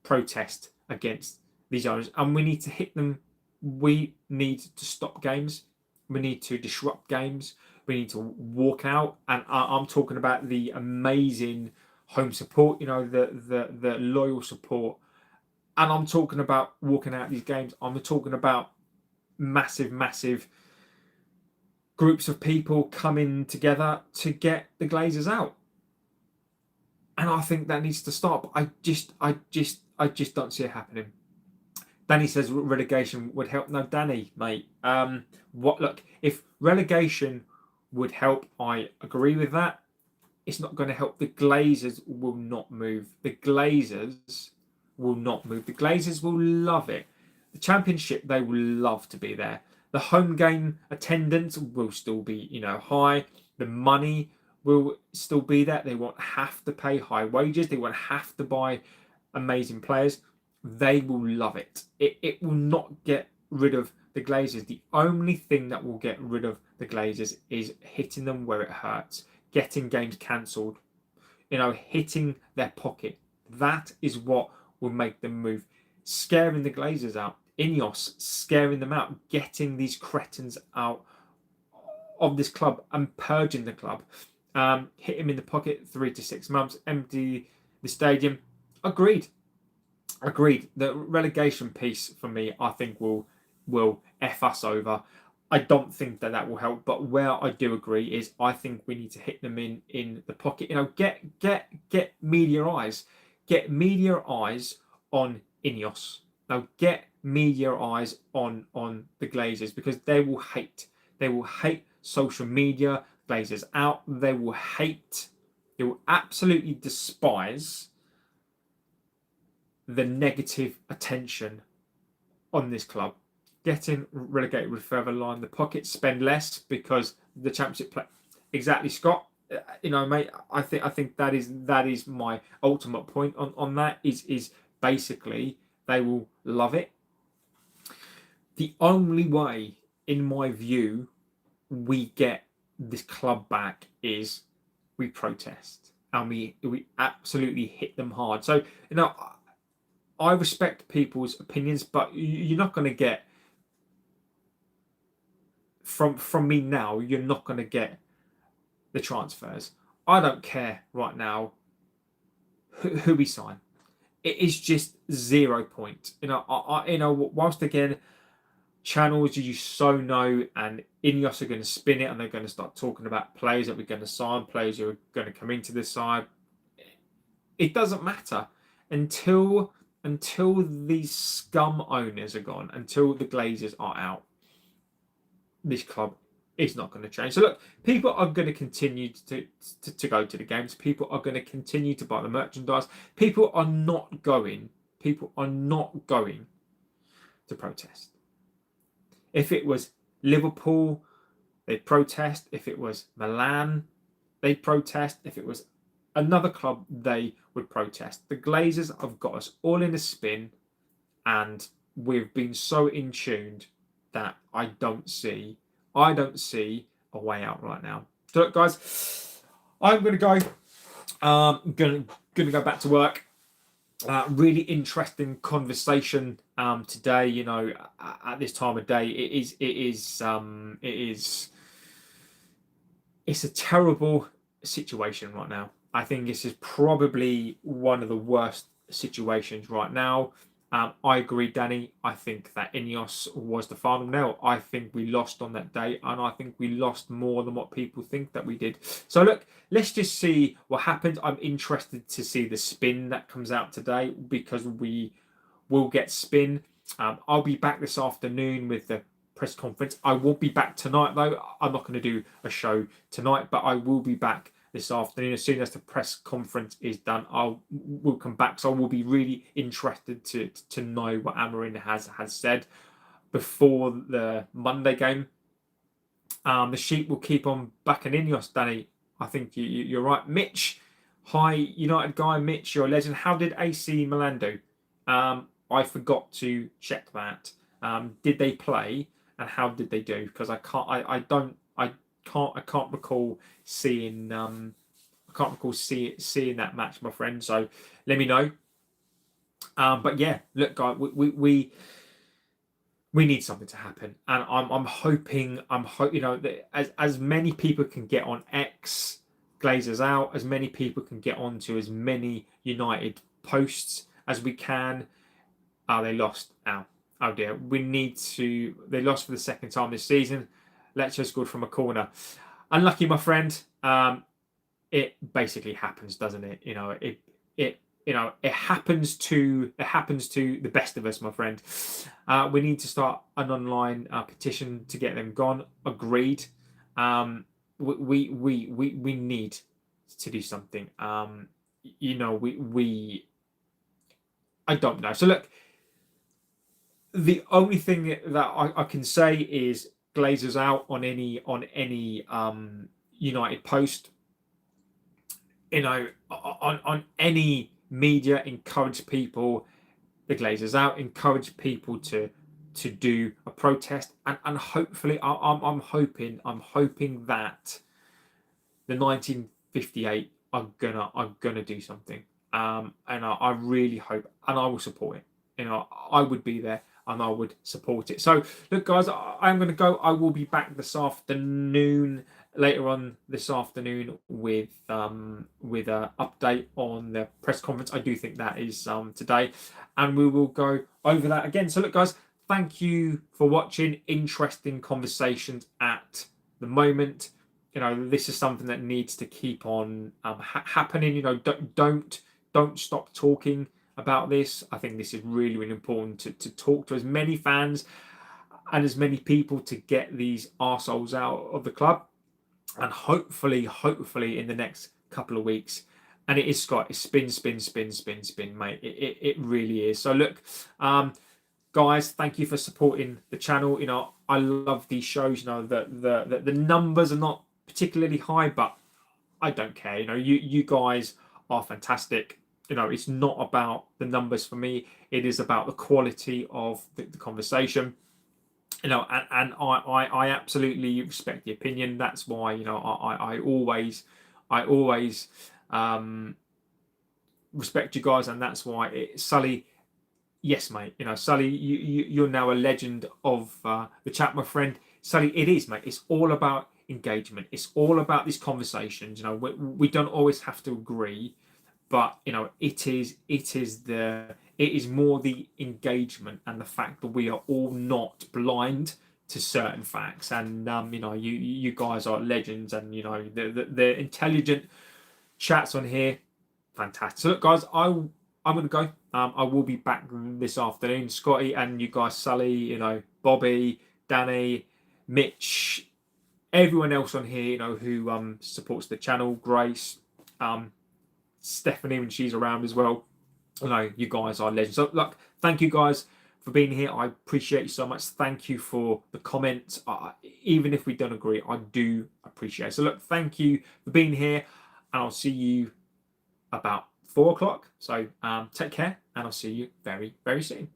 protest against these owners. And we need to hit them. We need to stop games. We need to disrupt games. We need to walk out. And I'm talking about the amazing home support, the loyal support. And I'm talking about walking out these games. I'm talking about massive groups of people coming together to get the Glazers out. And I think that needs to stop. I just don't see it happening. Danny says relegation would help. No, Danny, mate. Look, if relegation would help, I agree with that. It's not going to help. The Glazers will not move. The Glazers will not move. The Glazers will love it. The Championship, they will love to be there. The home game attendance will still be, high. The money will still be there. They won't have to pay high wages. They won't have to buy amazing players. They will love it. It will not get rid of the Glazers. The only thing that will get rid of the Glazers is hitting them where it hurts, getting games cancelled, hitting their pocket. That is what will make them move. Scaring the Glazers out. INEOS scaring them out, getting these cretins out of this club and purging the club. Hit him in the pocket 3 to 6 months, empty the stadium. Agreed. The relegation piece for me, I think will F us over. I don't think that will help, but where I do agree is I think we need to hit them in the pocket. Get media eyes, on INEOS. Now get media eyes on the Glazers, because they will hate social media. Glazers out. They will absolutely despise the negative attention on this club. Getting relegated would further line the pocket, spend less because the championship play. Exactly, Scott. Mate. I think that is my ultimate point on that. Is basically they will love it. The only way, in my view, we get this club back is we protest and we absolutely hit them hard. So I respect people's opinions, but you're not going to get from me now. You're not going to get the transfers. I don't care right now who we sign. It is just 0 point. Whilst again, channels you so know and INEOS are going to spin it and they're going to start talking about players that we're going to sign, players who are going to come into this side. It doesn't matter until these scum owners are gone, until the Glazers are out. This club is not going to change. So look, people are going to continue to go to the games. People are going to continue to buy the merchandise. People are not going to protest. If it was Liverpool, they'd protest. If it was Milan, they'd protest. If it was another club, they would protest. The Glazers have got us all in a spin, and we've been so in tuned that I don't see a way out right now. So look, guys, I'm going to go. Going to go back to work. Really interesting conversation today. At this time of day, it's a terrible situation right now. I think this is probably one of the worst situations right now. I agree, Danny. I think that INEOS was the final nail. I think we lost on that day, and I think we lost more than what people think that we did. So look, let's just see what happens. I'm interested to see the spin that comes out today, because we will get spin. I'll be back this afternoon with the press conference. I won't be back tonight, though. I'm not going to do a show tonight, but I will be back this afternoon. As soon as the press conference is done, we'll come back. So I will be really interested to know what Amorin has said before the Monday game. The sheep will keep on backing INEOS, Danny. I think you're right. Mitch, hi, United guy. Mitch, you're a legend. How did AC Milan do? I forgot to check that. Did they play, and how did they do? Because I can't recall seeing seeing that match, my friend. So let me know. But yeah, look, guys, we need something to happen, and I'm hoping that as many people can get on X, Glazers out, as many people can get onto as many United posts as we can. They lost. Oh dear. They lost for the second time this season. Lecce scored from a corner. Unlucky, my friend. It basically happens, doesn't it? It happens to the best of us, my friend. We need to start an online petition to get them gone. Agreed. We need to do something. I don't know. So look, the only thing that I can say is Glazers out on any United post. On any media, encourage people. The Glazers out. Encourage people to do a protest, and hopefully, I'm hoping that the 1958 are gonna do something. And I really hope, and I will support it. I would be there and I would support it. So look, guys, I'm going to go. I will be back this afternoon. later on this afternoon with an update on the press conference. I do think that is today, and we will go over that again. So look, guys, thank you for watching. Interesting conversations at the moment. You know, this is something that needs to keep on happening. You know, don't stop talking about this. I think this is really, really important to talk to as many fans and as many people to get these arseholes out of the club. And hopefully in the next couple of weeks. And it is, Scott, it's spin, mate. It really is. So look, guys, thank you for supporting the channel. You know, I love these shows. You know, the numbers are not particularly high, but I don't care. You know, you guys are fantastic. You know, it's not about the numbers for me. It is about the quality of the conversation. You know, and I absolutely respect the opinion. That's why, you know, I always respect you guys, and that's why Sully. Yes, mate. You know, Sully, you're now a legend of the chat, my friend. Sully, it is, mate. It's all about engagement. It's all about these conversations. You know, we don't always have to agree, but you know, it is more the engagement and the fact that we are all not blind to certain facts. And you know, you guys are legends, and you know, the intelligent chats on here, fantastic. So look, guys, I'm gonna go. I will be back this afternoon. Scotty and you guys, Sully, you know, Bobby, Danny, Mitch, everyone else on here, you know, who supports the channel, Grace, Stephanie when she's around as well. You know, you guys are legends. So look, thank you guys for being here. I appreciate you so much. Thank you for the comments. Even if we don't agree, I do appreciate it. So look, thank you for being here, and I'll see you about 4 o'clock. So take care, and I'll see you very, very soon.